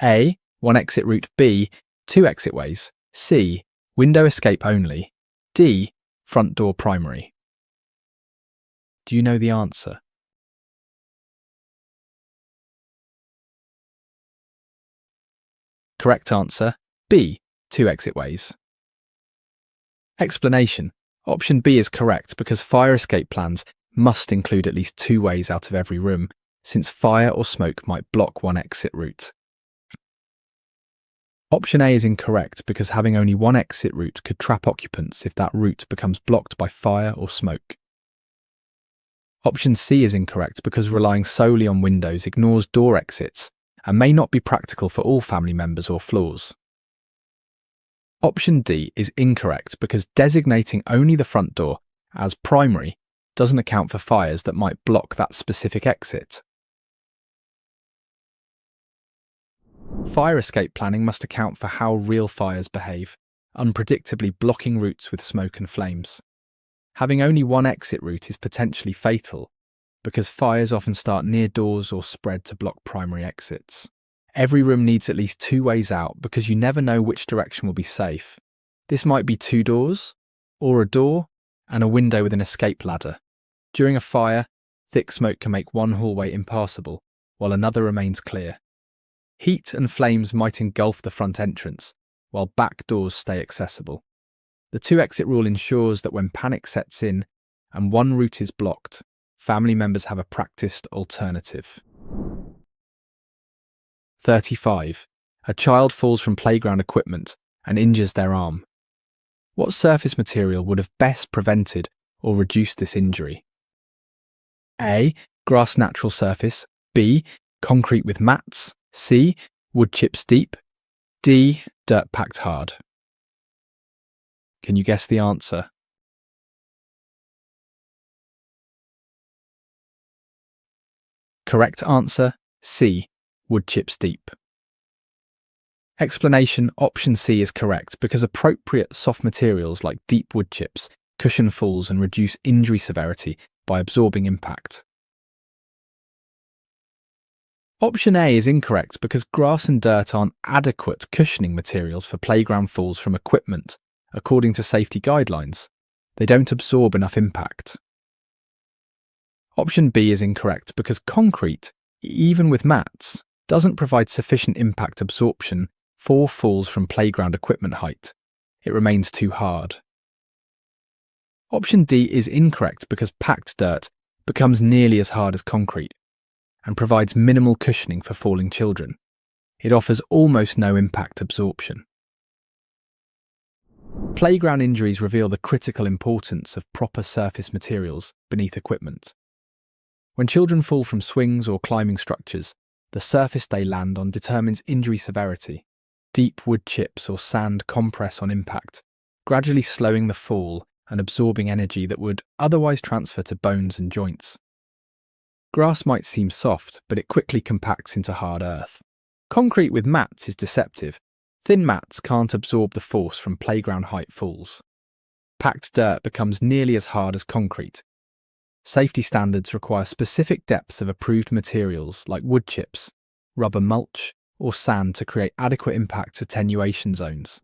A. One exit route. B. Two exit ways. C. Window escape only. D. Front door primary. Do you know the answer? Correct answer, B. Two exit ways. Explanation. Option B is correct because fire escape plans must include at least two ways out of every room, since fire or smoke might block one exit route. Option A is incorrect because having only one exit route could trap occupants if that route becomes blocked by fire or smoke. Option C is incorrect because relying solely on windows ignores door exits and may not be practical for all family members or floors. Option D is incorrect because designating only the front door as primary doesn't account for fires that might block that specific exit. Fire escape planning must account for how real fires behave, unpredictably blocking routes with smoke and flames. Having only one exit route is potentially fatal because fires often start near doors or spread to block primary exits. Every room needs at least 2 ways out because you never know which direction will be safe. This might be 2 doors, or a door and a window with an escape ladder. During a fire, thick smoke can make one hallway impassable, while another remains clear. Heat and flames might engulf the front entrance, while back doors stay accessible. The 2-exit rule ensures that when panic sets in and one route is blocked, family members have a practiced alternative. 35. A child falls from playground equipment and injures their arm. What surface material would have best prevented or reduced this injury? A. Grass natural surface. B. Concrete with mats. C. Wood chips deep. D. Dirt packed hard. Can you guess the answer? Correct answer, C. Wood chips deep. Explanation: option C is correct because appropriate soft materials like deep wood chips cushion falls and reduce injury severity by absorbing impact. Option A is incorrect because grass and dirt aren't adequate cushioning materials for playground falls from equipment, according to safety guidelines. They don't absorb enough impact. Option B is incorrect because concrete, even with mats, doesn't provide sufficient impact absorption for falls from playground equipment height. It remains too hard. Option D is incorrect because packed dirt becomes nearly as hard as concrete and provides minimal cushioning for falling children. It offers almost no impact absorption. Playground injuries reveal the critical importance of proper surface materials beneath equipment. When children fall from swings or climbing structures, the surface they land on determines injury severity. Deep wood chips or sand compress on impact, gradually slowing the fall and absorbing energy that would otherwise transfer to bones and joints. Grass might seem soft, but it quickly compacts into hard earth. Concrete with mats is deceptive. Thin mats can't absorb the force from playground height falls. Packed dirt becomes nearly as hard as concrete. Safety standards require specific depths of approved materials like wood chips, rubber mulch, or sand to create adequate impact attenuation zones.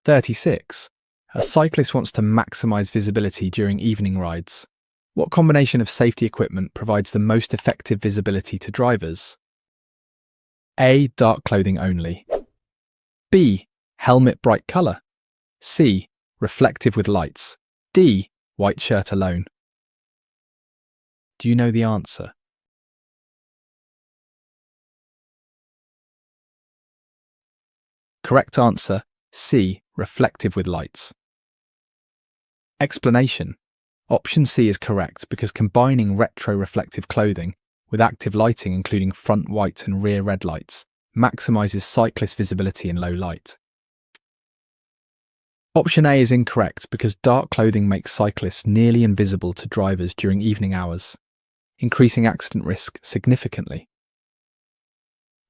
36. A cyclist wants to maximize visibility during evening rides. What combination of safety equipment provides the most effective visibility to drivers? A. Dark clothing only. B. Helmet bright colour. C. Reflective with lights. D. White shirt alone. Do you know the answer? Correct answer, C. Reflective with lights. Explanation: option C is correct because combining retro-reflective clothing with active lighting including front white and rear red lights maximises cyclist visibility in low light. Option A is incorrect because dark clothing makes cyclists nearly invisible to drivers during evening hours, increasing accident risk significantly.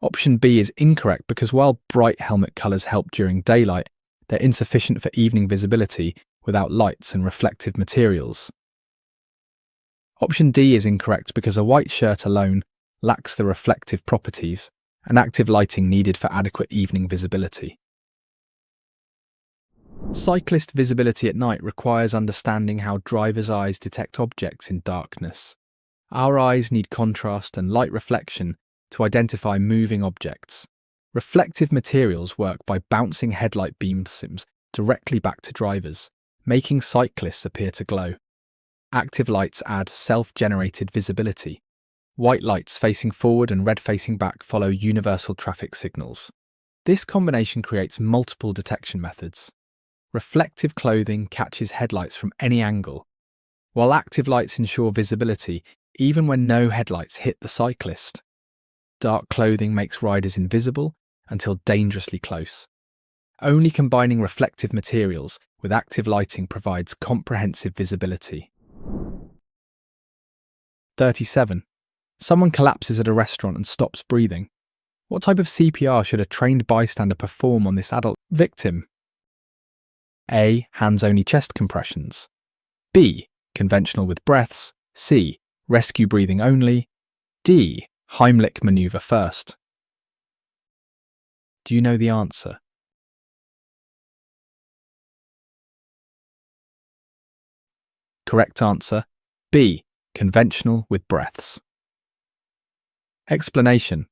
Option B is incorrect because while bright helmet colours help during daylight, they're insufficient for evening visibility without lights and reflective materials. Option D is incorrect because a white shirt alone lacks the reflective properties and active lighting needed for adequate evening visibility. Cyclist visibility at night requires understanding how drivers' eyes detect objects in darkness. Our eyes need contrast and light reflection to identify moving objects. Reflective materials work by bouncing headlight beams directly back to drivers, making cyclists appear to glow. Active lights add self-generated visibility. White lights facing forward and red facing back follow universal traffic signals. This combination creates multiple detection methods. Reflective clothing catches headlights from any angle, while active lights ensure visibility even when no headlights hit the cyclist. Dark clothing makes riders invisible until dangerously close. Only combining reflective materials with active lighting provides comprehensive visibility. 37. Someone collapses at a restaurant and stops breathing. What type of CPR should a trained bystander perform on this adult victim? A. Hands-only chest compressions. B. Conventional with breaths. C. Rescue breathing only. D. Heimlich maneuver first. Do you know the answer? Correct answer, B. Conventional with breaths. Explanation.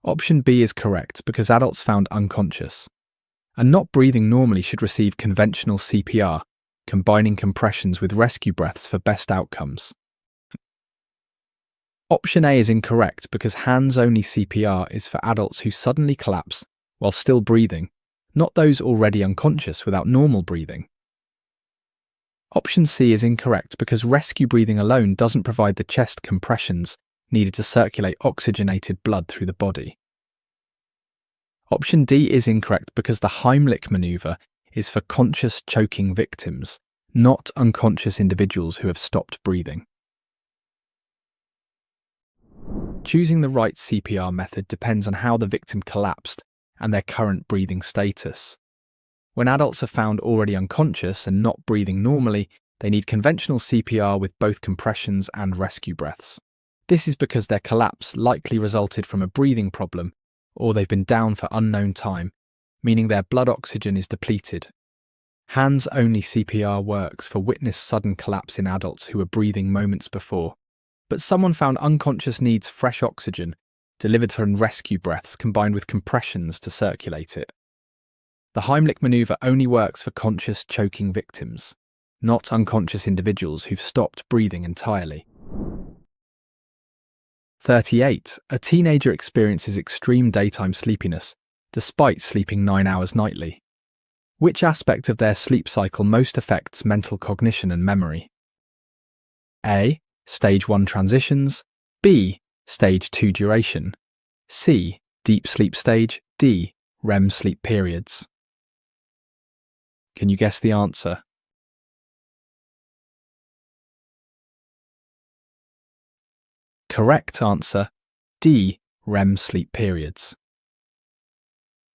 Option B is correct because adults found unconscious and not breathing normally should receive conventional CPR, combining compressions with rescue breaths for best outcomes. Option A is incorrect because hands-only CPR is for adults who suddenly collapse while still breathing, not those already unconscious without normal breathing. Option C is incorrect because rescue breathing alone doesn't provide the chest compressions needed to circulate oxygenated blood through the body. Option D is incorrect because the Heimlich maneuver is for conscious choking victims, not unconscious individuals who have stopped breathing. Choosing the right CPR method depends on how the victim collapsed and their current breathing status. When adults are found already unconscious and not breathing normally, they need conventional CPR with both compressions and rescue breaths. This is because their collapse likely resulted from a breathing problem or they've been down for unknown time, meaning their blood oxygen is depleted. Hands-only CPR works for witnessed sudden collapse in adults who were breathing moments before, but someone found unconscious needs fresh oxygen delivered through rescue breaths combined with compressions to circulate it. The Heimlich maneuver only works for conscious choking victims, not unconscious individuals who've stopped breathing entirely. 38. A teenager experiences extreme daytime sleepiness, despite sleeping 9 hours nightly. Which aspect of their sleep cycle most affects mental cognition and memory? A. Stage 1 transitions. B. Stage 2 duration. C. Deep sleep stage. D. REM sleep periods. Can you guess the answer? Correct answer, D. REM sleep periods.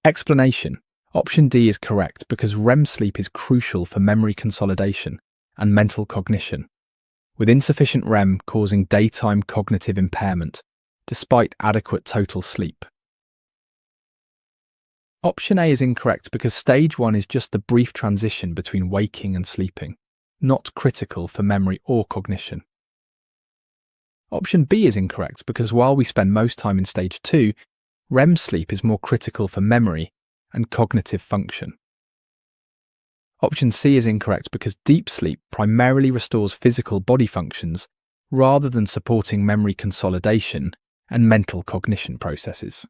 Explanation. Option D is correct because REM sleep is crucial for memory consolidation and mental cognition, with insufficient REM causing daytime cognitive impairment, despite adequate total sleep. Option A is incorrect because stage 1 is just the brief transition between waking and sleeping, not critical for memory or cognition. Option B is incorrect because while we spend most time in stage 2, REM sleep is more critical for memory and cognitive function. Option C is incorrect because deep sleep primarily restores physical body functions rather than supporting memory consolidation and mental cognition processes.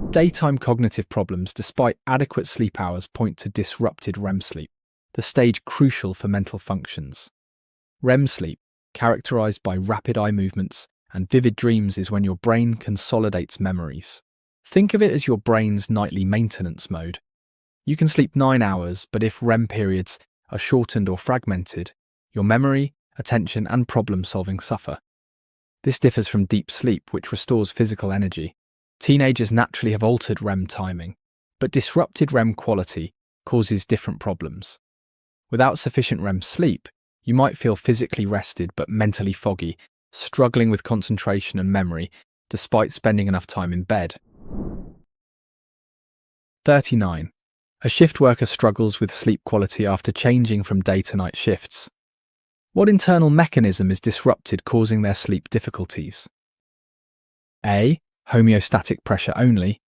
Daytime cognitive problems despite adequate sleep hours point to disrupted REM sleep, the stage crucial for mental functions. REM sleep, characterized by rapid eye movements and vivid dreams, is when your brain consolidates memories. Think of it as your brain's nightly maintenance mode. You can sleep 9 hours, but if REM periods are shortened or fragmented, your memory, attention, and problem-solving suffer. This differs from deep sleep, which restores physical energy. Teenagers naturally have altered REM timing, but disrupted REM quality causes different problems. Without sufficient REM sleep, you might feel physically rested but mentally foggy, struggling with concentration and memory despite spending enough time in bed. 39. A shift worker struggles with sleep quality after changing from day to night shifts. What internal mechanism is disrupted causing their sleep difficulties? A. Homeostatic pressure only.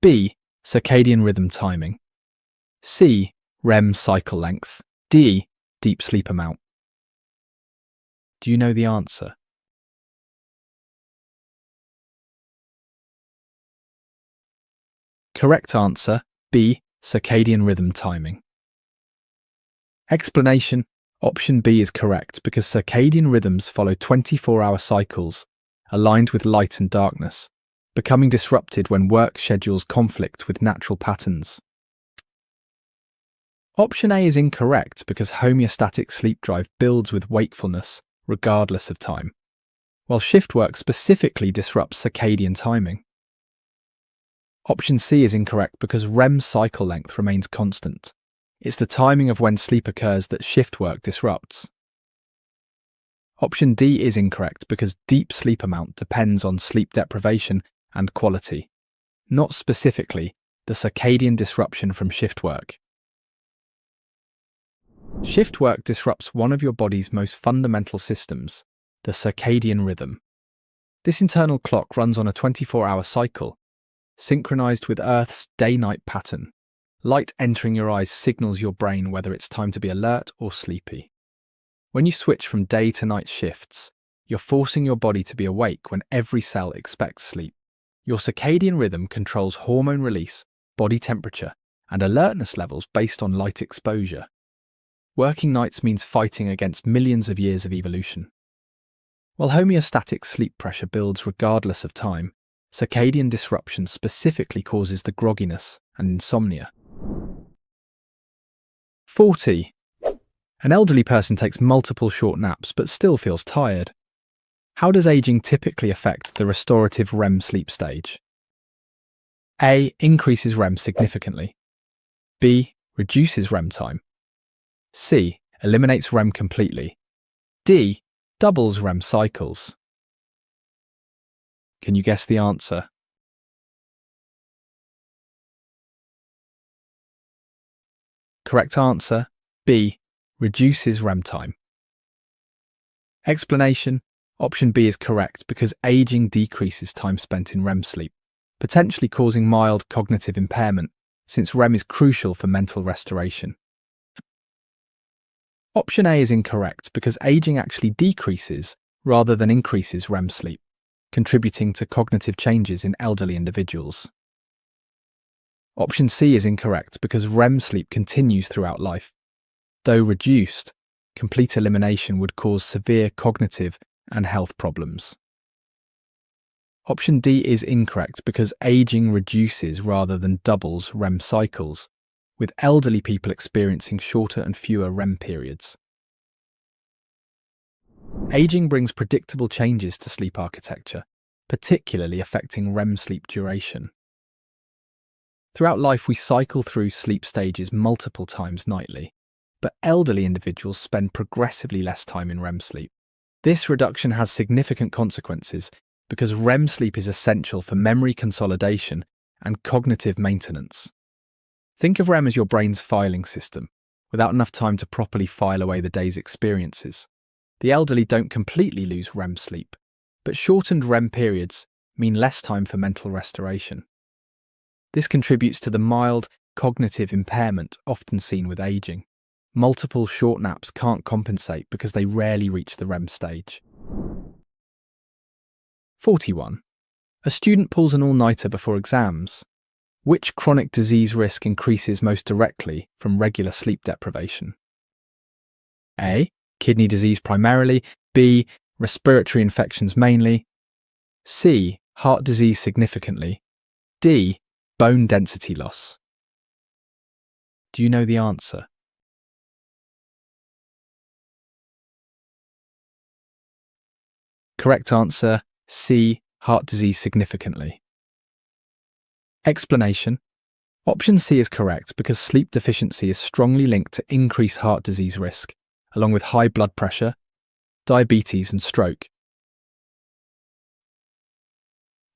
B. Circadian rhythm timing. C. REM cycle length. D. Deep sleep amount. Do you know the answer? Correct answer, B. Circadian rhythm timing. Explanation: option B is correct because circadian rhythms follow 24-hour cycles aligned with light and darkness, becoming disrupted when work schedules conflict with natural patterns. Option A is incorrect because homeostatic sleep drive builds with wakefulness regardless of time, while shift work specifically disrupts circadian timing. Option C is incorrect because REM cycle length remains constant. It's the timing of when sleep occurs that shift work disrupts. Option D is incorrect because deep sleep amount depends on sleep deprivation and quality, not specifically the circadian disruption from shift work. Shift work disrupts one of your body's most fundamental systems, the circadian rhythm. This internal clock runs on a 24-hour cycle, synchronized with Earth's day-night pattern. Light entering your eyes signals your brain whether it's time to be alert or sleepy. When you switch from day to night shifts, you're forcing your body to be awake when every cell expects sleep. Your circadian rhythm controls hormone release, body temperature, and alertness levels based on light exposure. Working nights means fighting against millions of years of evolution. While homeostatic sleep pressure builds regardless of time, circadian disruption specifically causes the grogginess and insomnia. 40. An elderly person takes multiple short naps but still feels tired. How does aging typically affect the restorative REM sleep stage? A. Increases REM significantly. B. Reduces REM time. C. Eliminates REM completely. D. Doubles REM cycles. Can you guess the answer? Correct answer, B. Reduces REM time. Explanation: option B is correct because aging decreases time spent in REM sleep, potentially causing mild cognitive impairment, since REM is crucial for mental restoration. Option A is incorrect because aging actually decreases rather than increases REM sleep, contributing to cognitive changes in elderly individuals. Option C is incorrect because REM sleep continues throughout life. Though reduced, complete elimination would cause severe cognitive and health problems. Option D is incorrect because aging reduces rather than doubles REM cycles, with elderly people experiencing shorter and fewer REM periods. Aging brings predictable changes to sleep architecture, particularly affecting REM sleep duration. Throughout life, we cycle through sleep stages multiple times nightly, but elderly individuals spend progressively less time in REM sleep. This reduction has significant consequences because REM sleep is essential for memory consolidation and cognitive maintenance. Think of REM as your brain's filing system, without enough time to properly file away the day's experiences. The elderly don't completely lose REM sleep, but shortened REM periods mean less time for mental restoration. This contributes to the mild cognitive impairment often seen with aging. Multiple short naps can't compensate because they rarely reach the REM stage. 41. A student pulls an all-nighter before exams. Which chronic disease risk increases most directly from regular sleep deprivation? A. Kidney disease primarily. B. Respiratory infections mainly. C. Heart disease significantly. D. Bone density loss. Do you know the answer? Correct answer, C. Heart disease significantly. Explanation: option C is correct because sleep deficiency is strongly linked to increased heart disease risk, along with high blood pressure, diabetes and stroke.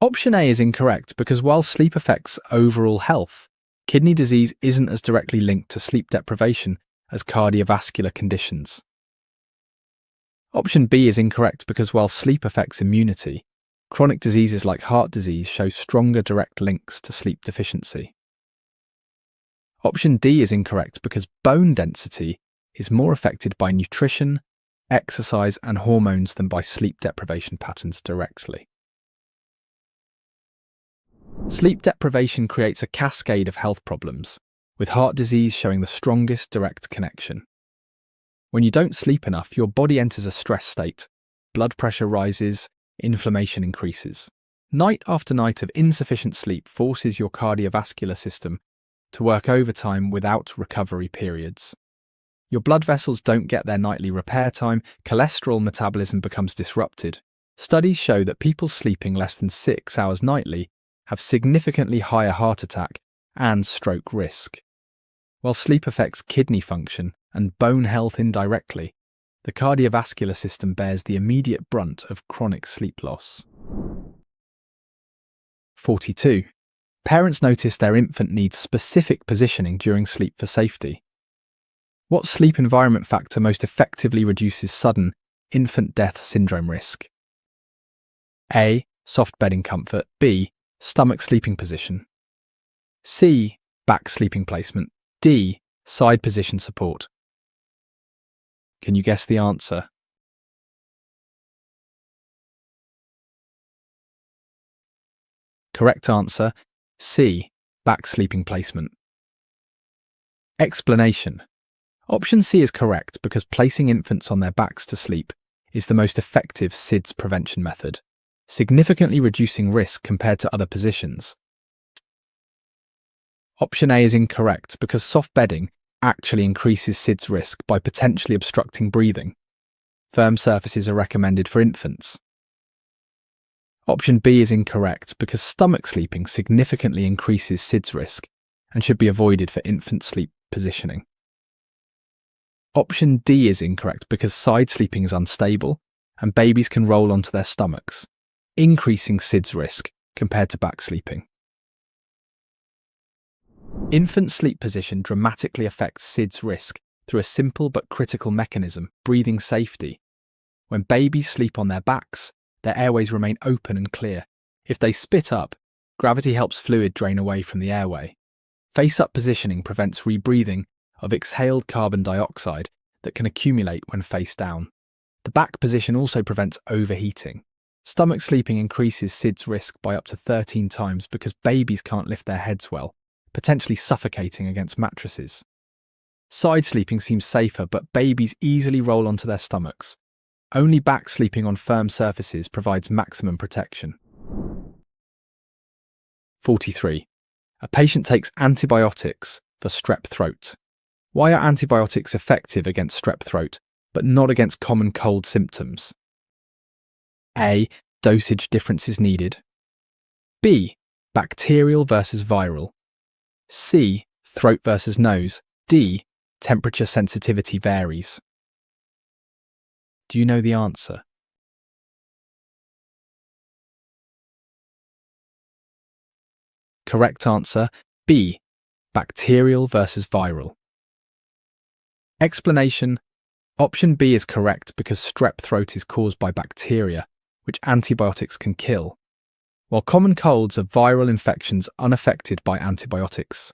Option A is incorrect because while sleep affects overall health, kidney disease isn't as directly linked to sleep deprivation as cardiovascular conditions. Option B is incorrect because while sleep affects immunity, chronic diseases like heart disease show stronger direct links to sleep deficiency. Option D is incorrect because bone density is more affected by nutrition, exercise and hormones than by sleep deprivation patterns directly. Sleep deprivation creates a cascade of health problems, with heart disease showing the strongest direct connection. When you don't sleep enough, your body enters a stress state, blood pressure rises, inflammation increases. Night after night of insufficient sleep forces your cardiovascular system to work overtime without recovery periods. Your blood vessels don't get their nightly repair time, cholesterol metabolism becomes disrupted. Studies show that people sleeping less than 6 hours nightly have significantly higher heart attack and stroke risk. While sleep affects kidney function and bone health indirectly, the cardiovascular system bears the immediate brunt of chronic sleep loss. 42. Parents notice their infant needs specific positioning during sleep for safety. What sleep environment factor most effectively reduces sudden infant death syndrome risk? A. Soft bedding comfort. B. Stomach sleeping position. C. Back sleeping placement. D. Side position support. Can you guess the answer? Correct answer, C. Back sleeping placement. Explanation. Option C is correct because placing infants on their backs to sleep is the most effective SIDS prevention method, significantly reducing risk compared to other positions. Option A is incorrect because soft bedding actually increases SIDS risk by potentially obstructing breathing. Firm surfaces are recommended for infants. Option B is incorrect because stomach sleeping significantly increases SIDS risk and should be avoided for infant sleep positioning. Option D is incorrect because side sleeping is unstable and babies can roll onto their stomachs, increasing SIDS risk compared to back sleeping. Infant sleep position dramatically affects SIDS risk through a simple but critical mechanism, breathing safety. When babies sleep on their backs, their airways remain open and clear. If they spit up, gravity helps fluid drain away from the airway. Face-up positioning prevents rebreathing of exhaled carbon dioxide that can accumulate when face down. The back position also prevents overheating. Stomach sleeping increases SIDS risk by up to 13 times because babies can't lift their heads well, potentially suffocating against mattresses. Side sleeping seems safer, but babies easily roll onto their stomachs. Only back sleeping on firm surfaces provides maximum protection. 43. A patient takes antibiotics for strep throat. Why are antibiotics effective against strep throat, but not against common cold symptoms? A. Dosage differences needed. B. Bacterial versus viral. C. Throat versus nose. D. Temperature sensitivity varies. Do you know the answer? Correct answer, B. Bacterial versus viral. Explanation. Option B is correct because strep throat is caused by bacteria, which antibiotics can kill, while common colds are viral infections unaffected by antibiotics.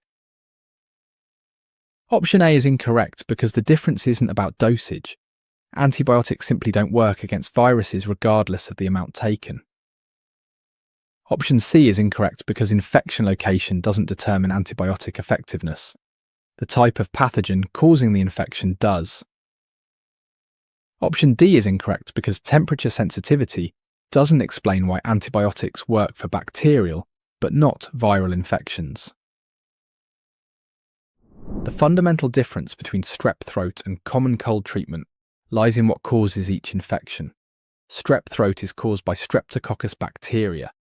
Option A is incorrect because the difference isn't about dosage. Antibiotics simply don't work against viruses regardless of the amount taken. Option C is incorrect because infection location doesn't determine antibiotic effectiveness. The type of pathogen causing the infection does. Option D is incorrect because temperature sensitivity doesn't explain why antibiotics work for bacterial but not viral infections. The fundamental difference between strep throat and common cold treatment lies in what causes each infection. Strep throat is caused by Streptococcus bacteria,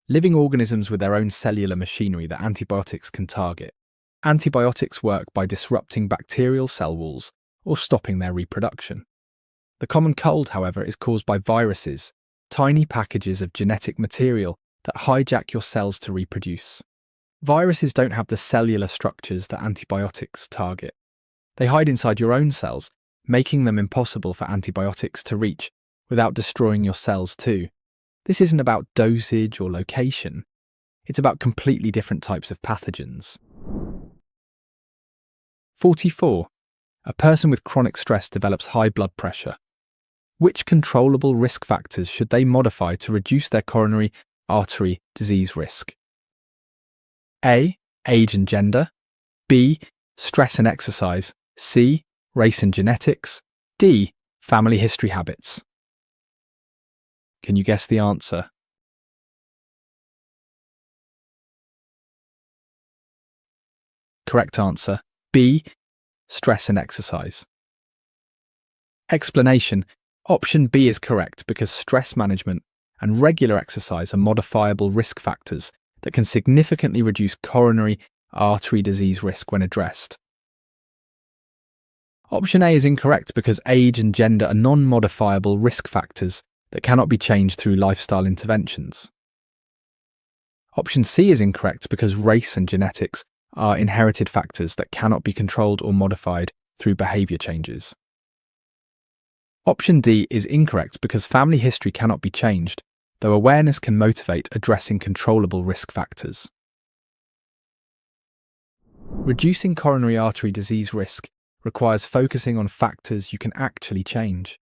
living organisms with their own cellular machinery that antibiotics can target. Antibiotics work by disrupting bacterial cell walls or stopping their reproduction. The common cold, however, is caused by viruses, tiny packages of genetic material that hijack your cells to reproduce. Viruses don't have the cellular structures that antibiotics target. They hide inside your own cells, making them impossible for antibiotics to reach without destroying your cells too. This isn't about dosage or location. It's about completely different types of pathogens. 44. A person with chronic stress develops high blood pressure. Which controllable risk factors should they modify to reduce their coronary artery disease risk? A. Age and gender. B. Stress and exercise. C. Race and genetics. D. Family history habits. Can you guess the answer? Correct answer, B. Stress and exercise. Explanation. Option B is correct because stress management and regular exercise are modifiable risk factors that can significantly reduce coronary artery disease risk when addressed. Option A is incorrect because age and gender are non-modifiable risk factors that cannot be changed through lifestyle interventions. Option C is incorrect because race and genetics are inherited factors that cannot be controlled or modified through behaviour changes. Option D is incorrect because family history cannot be changed, though awareness can motivate addressing controllable risk factors. Reducing coronary artery disease risk requires focusing on factors you can actually change.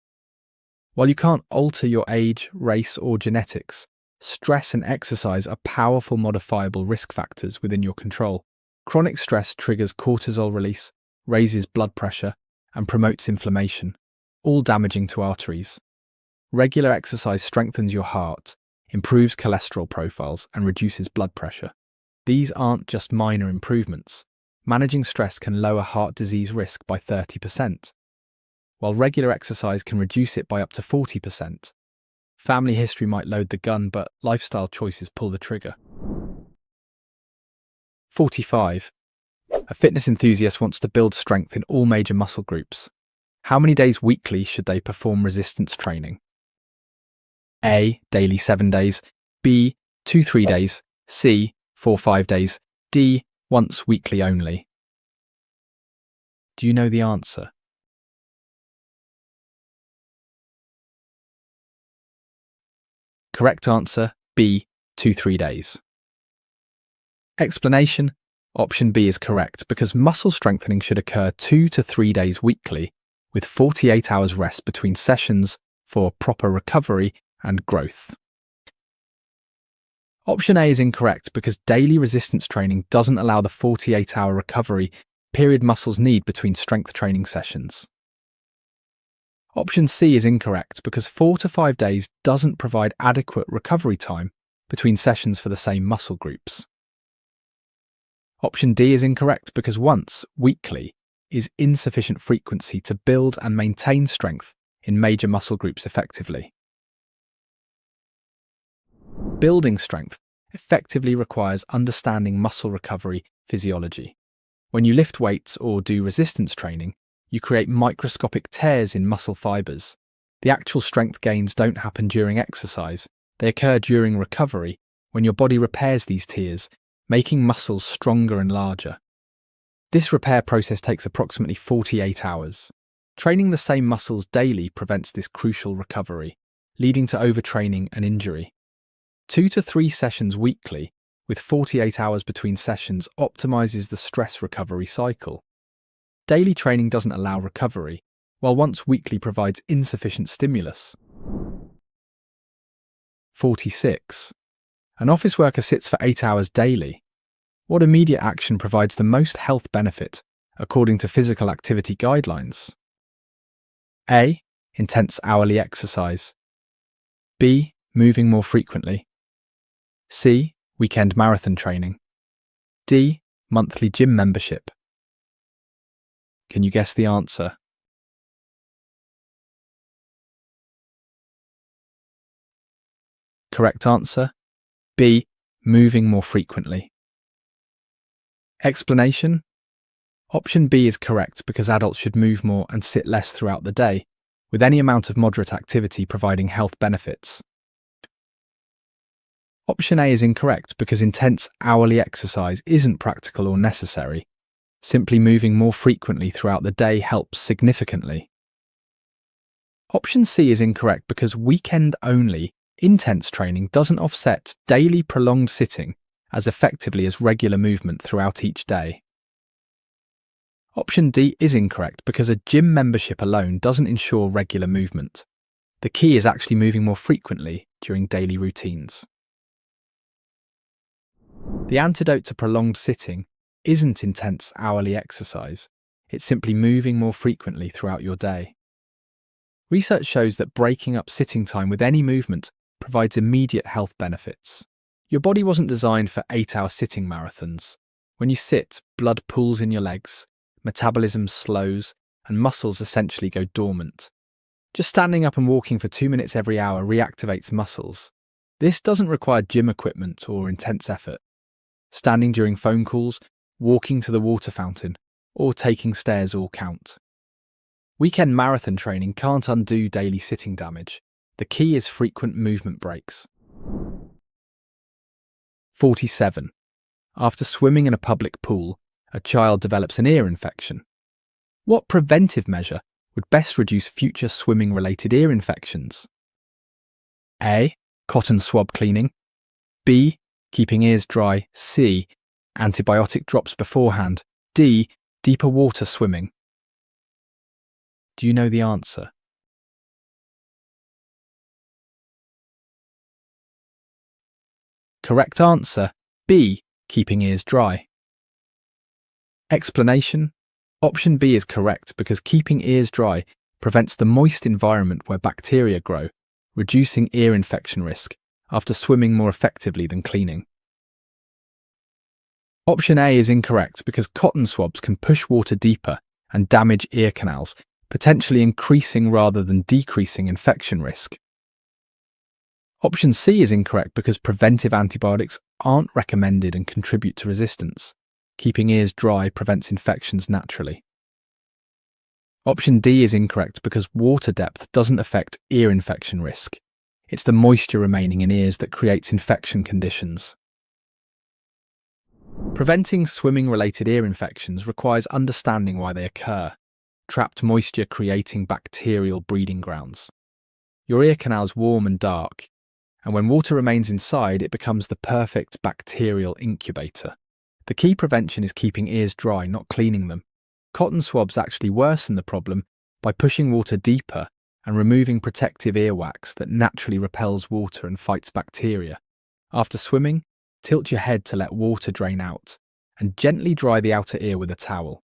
While you can't alter your age, race, or genetics, stress and exercise are powerful modifiable risk factors within your control. Chronic stress triggers cortisol release, raises blood pressure, and promotes inflammation, all damaging to arteries. Regular exercise strengthens your heart, improves cholesterol profiles, and reduces blood pressure. These aren't just minor improvements. Managing stress can lower heart disease risk by 30%, while regular exercise can reduce it by up to 40%. Family history might load the gun, but lifestyle choices pull the trigger. 45. A fitness enthusiast wants to build strength in all major muscle groups. How many days weekly should they perform resistance training? A. Daily 7 days. B. 2-3 days. C. 4-5 days. D. Once weekly only. Do you know the answer? Correct answer, B. 2-3 days. Explanation. Option B is correct because muscle strengthening should occur 2 to 3 days weekly, with 48 hours rest between sessions for proper recovery and growth. Option A is incorrect because daily resistance training doesn't allow the 48-hour recovery period muscles need between strength training sessions. Option C is incorrect because 4 to 5 days doesn't provide adequate recovery time between sessions for the same muscle groups. Option D is incorrect because once weekly is insufficient frequency to build and maintain strength in major muscle groups effectively. Building strength effectively requires understanding muscle recovery physiology. When you lift weights or do resistance training, you create microscopic tears in muscle fibers. The actual strength gains don't happen during exercise. They occur during recovery when your body repairs these tears, making muscles stronger and larger. This repair process takes approximately 48 hours. Training the same muscles daily prevents this crucial recovery, leading to overtraining and injury. 2 to 3 sessions weekly, with 48 hours between sessions, optimizes the stress recovery cycle. Daily training doesn't allow recovery, while once weekly provides insufficient stimulus. 46. An office worker sits for 8 hours daily. What immediate action provides the most health benefit, according to physical activity guidelines? A. Intense hourly exercise. B. Moving more frequently. C. Weekend marathon training. D. Monthly gym membership. Can you guess the answer? Correct answer, B. Moving more frequently. Explanation. Option B is correct because adults should move more and sit less throughout the day, with any amount of moderate activity providing health benefits. Option A is incorrect because intense hourly exercise isn't practical or necessary. Simply moving more frequently throughout the day helps significantly. Option C is incorrect because weekend-only, intense training doesn't offset daily prolonged sitting as effectively as regular movement throughout each day. Option D is incorrect because a gym membership alone doesn't ensure regular movement. The key is actually moving more frequently during daily routines. The antidote to prolonged sitting isn't intense hourly exercise. It's simply moving more frequently throughout your day. Research shows that breaking up sitting time with any movement provides immediate health benefits. Your body wasn't designed for 8-hour sitting marathons. When you sit, blood pools in your legs, metabolism slows, and muscles essentially go dormant. Just standing up and walking for 2 minutes every hour reactivates muscles. This doesn't require gym equipment or intense effort. Standing during phone calls, walking to the water fountain, or taking stairs all count. Weekend marathon training can't undo daily sitting damage. The key is frequent movement breaks. 47. After swimming in a public pool, a child develops an ear infection. What preventive measure would best reduce future swimming-related ear infections? A. Cotton swab cleaning. B. Keeping ears dry. C. Antibiotic drops beforehand. D. Deeper water swimming. Do you know the answer? Correct answer, B. Keeping ears dry. Explanation: option B is correct because keeping ears dry prevents the moist environment where bacteria grow, reducing ear infection risk after swimming more effectively than cleaning. Option A is incorrect because cotton swabs can push water deeper and damage ear canals, potentially increasing rather than decreasing infection risk. Option C is incorrect because preventive antibiotics aren't recommended and contribute to resistance. Keeping ears dry prevents infections naturally. Option D is incorrect because water depth doesn't affect ear infection risk. It's the moisture remaining in ears that creates infection conditions. Preventing swimming-related ear infections requires understanding why they occur. Trapped moisture creating bacterial breeding grounds. Your ear canal is warm and dark, and when water remains inside, it becomes the perfect bacterial incubator. The key prevention is keeping ears dry, not cleaning them. Cotton swabs actually worsen the problem by pushing water deeper and removing protective earwax that naturally repels water and fights bacteria. After swimming, tilt your head to let water drain out, and gently dry the outer ear with a towel.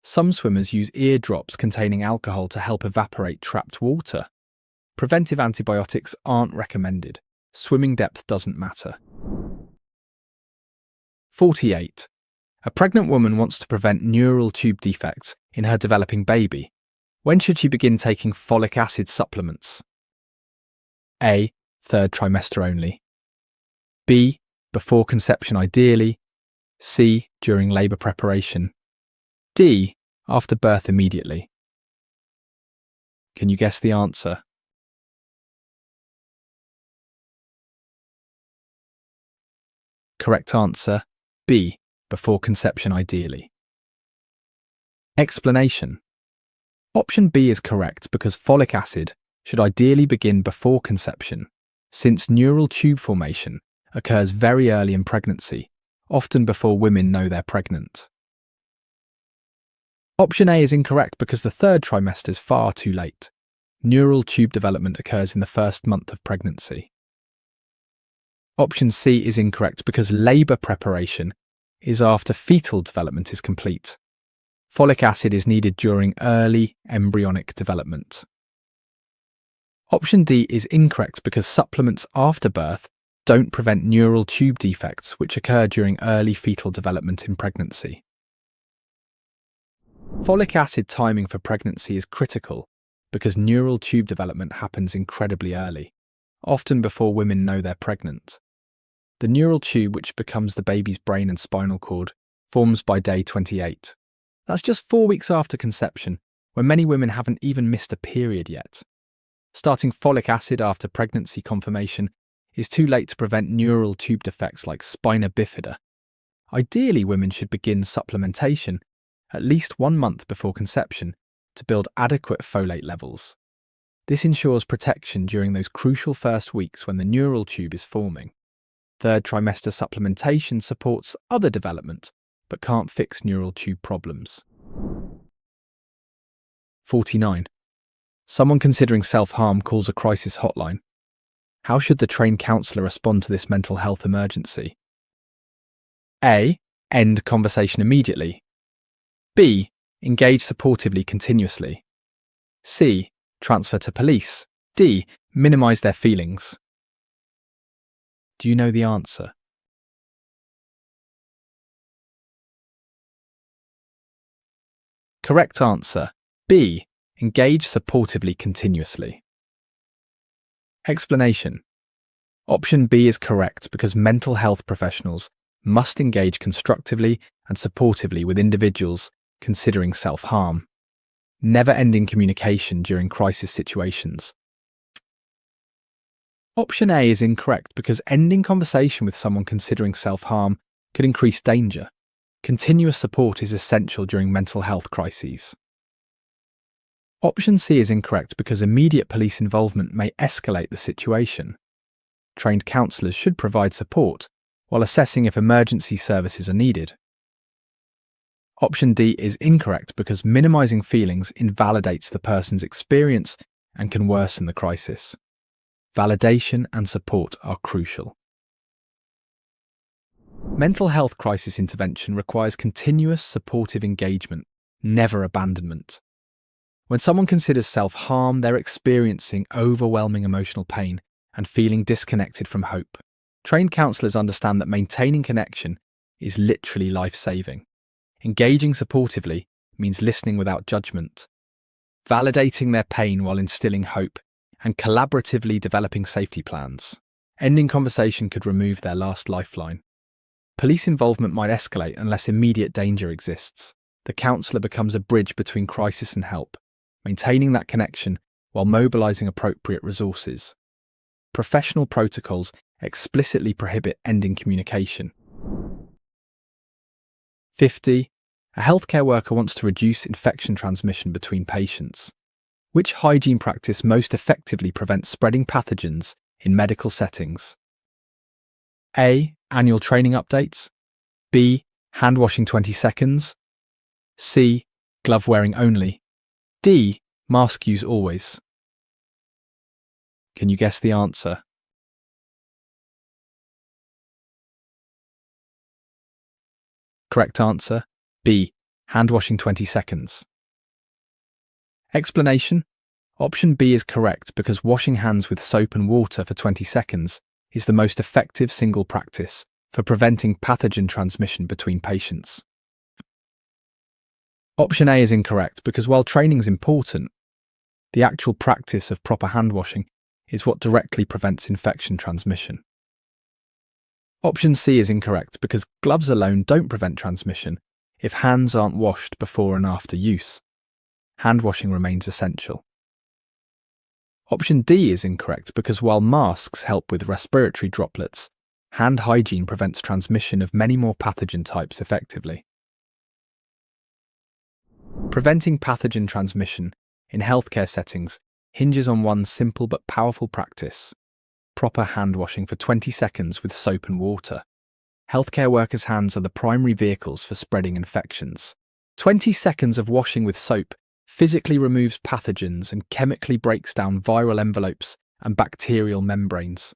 Some swimmers use ear drops containing alcohol to help evaporate trapped water. Preventive antibiotics aren't recommended. Swimming depth doesn't matter. 48. A pregnant woman wants to prevent neural tube defects in her developing baby. When should she begin taking folic acid supplements? A. 3rd trimester only. B. Before conception ideally. C. During labour preparation. D. After birth immediately. Can you guess the answer? Correct answer, B. Before conception ideally. Explanation: option B is correct because folic acid should ideally begin before conception, since neural tube formation occurs very early in pregnancy, often before women know they're pregnant. Option A is incorrect because the 3rd trimester is far too late. Neural tube development occurs in the 1st month of pregnancy. Option C is incorrect because labour preparation is after fetal development is complete. Folic acid is needed during early embryonic development. Option D is incorrect because supplements after birth don't prevent neural tube defects which occur during early fetal development in pregnancy. Folic acid timing for pregnancy is critical because neural tube development happens incredibly early, often before women know they're pregnant. The neural tube, which becomes the baby's brain and spinal cord, forms by day 28. That's just 4 weeks after conception, when many women haven't even missed a period yet. Starting folic acid after pregnancy confirmation is too late to prevent neural tube defects like spina bifida. Ideally, women should begin supplementation at least 1 month before conception to build adequate folate levels. This ensures protection during those crucial first weeks when the neural tube is forming. 3rd trimester supplementation supports other development, but can't fix neural tube problems. 49. Someone considering self-harm calls a crisis hotline. How should the trained counsellor respond to this mental health emergency? A. End conversation immediately. B. Engage supportively continuously. C. Transfer to police. D. Minimize their feelings. Do you know the answer? Correct answer. B. Engage supportively continuously. Explanation. Option B is correct because mental health professionals must engage constructively and supportively with individuals considering self-harm, never ending communication during crisis situations. Option A is incorrect because ending conversation with someone considering self-harm could increase danger. Continuous support is essential during mental health crises. Option C is incorrect because immediate police involvement may escalate the situation. Trained counsellors should provide support while assessing if emergency services are needed. Option D is incorrect because minimizing feelings invalidates the person's experience and can worsen the crisis. Validation and support are crucial. Mental health crisis intervention requires continuous supportive engagement, never abandonment. When someone considers self-harm, they're experiencing overwhelming emotional pain and feeling disconnected from hope. Trained counsellors understand that maintaining connection is literally life-saving. Engaging supportively means listening without judgment, validating their pain while instilling hope, and collaboratively developing safety plans. Ending conversation could remove their last lifeline. Police involvement might escalate unless immediate danger exists. The counsellor becomes a bridge between crisis and help, maintaining that connection while mobilising appropriate resources. Professional protocols explicitly prohibit ending communication. 50. A healthcare worker wants to reduce infection transmission between patients. Which hygiene practice most effectively prevents spreading pathogens in medical settings? A. Annual training updates. B. Hand washing 20 seconds. C. Glove wearing only. D. Mask use always. Can you guess the answer? Correct answer. B. Hand washing 20 seconds. Explanation. Option B is correct because washing hands with soap and water for 20 seconds is the most effective single practice for preventing pathogen transmission between patients. Option A is incorrect because while training is important, the actual practice of proper hand washing is what directly prevents infection transmission. Option C is incorrect because gloves alone don't prevent transmission if hands aren't washed before and after use. Hand washing remains essential. Option D is incorrect because while masks help with respiratory droplets, hand hygiene prevents transmission of many more pathogen types effectively. Preventing pathogen transmission in healthcare settings hinges on one simple but powerful practice: proper hand washing for 20 seconds with soap and water. Healthcare workers' hands are the primary vehicles for spreading infections. 20 seconds of washing with soap physically removes pathogens and chemically breaks down viral envelopes and bacterial membranes.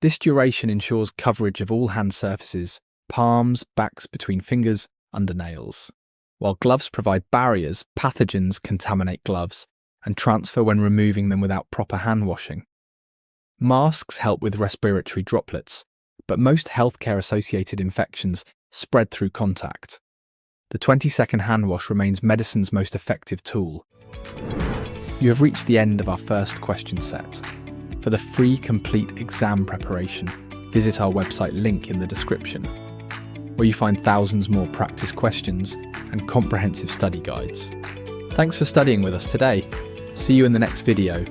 This duration ensures coverage of all hand surfaces, palms, backs between fingers, under nails. While gloves provide barriers, pathogens contaminate gloves and transfer when removing them without proper hand washing. Masks help with respiratory droplets, but most healthcare-associated infections spread through contact. The 20-second hand wash remains medicine's most effective tool. You have reached the end of our first question set. For the free complete exam preparation, visit our website link in the description, where you find thousands more practice questions and comprehensive study guides. Thanks for studying with us today. See you in the next video.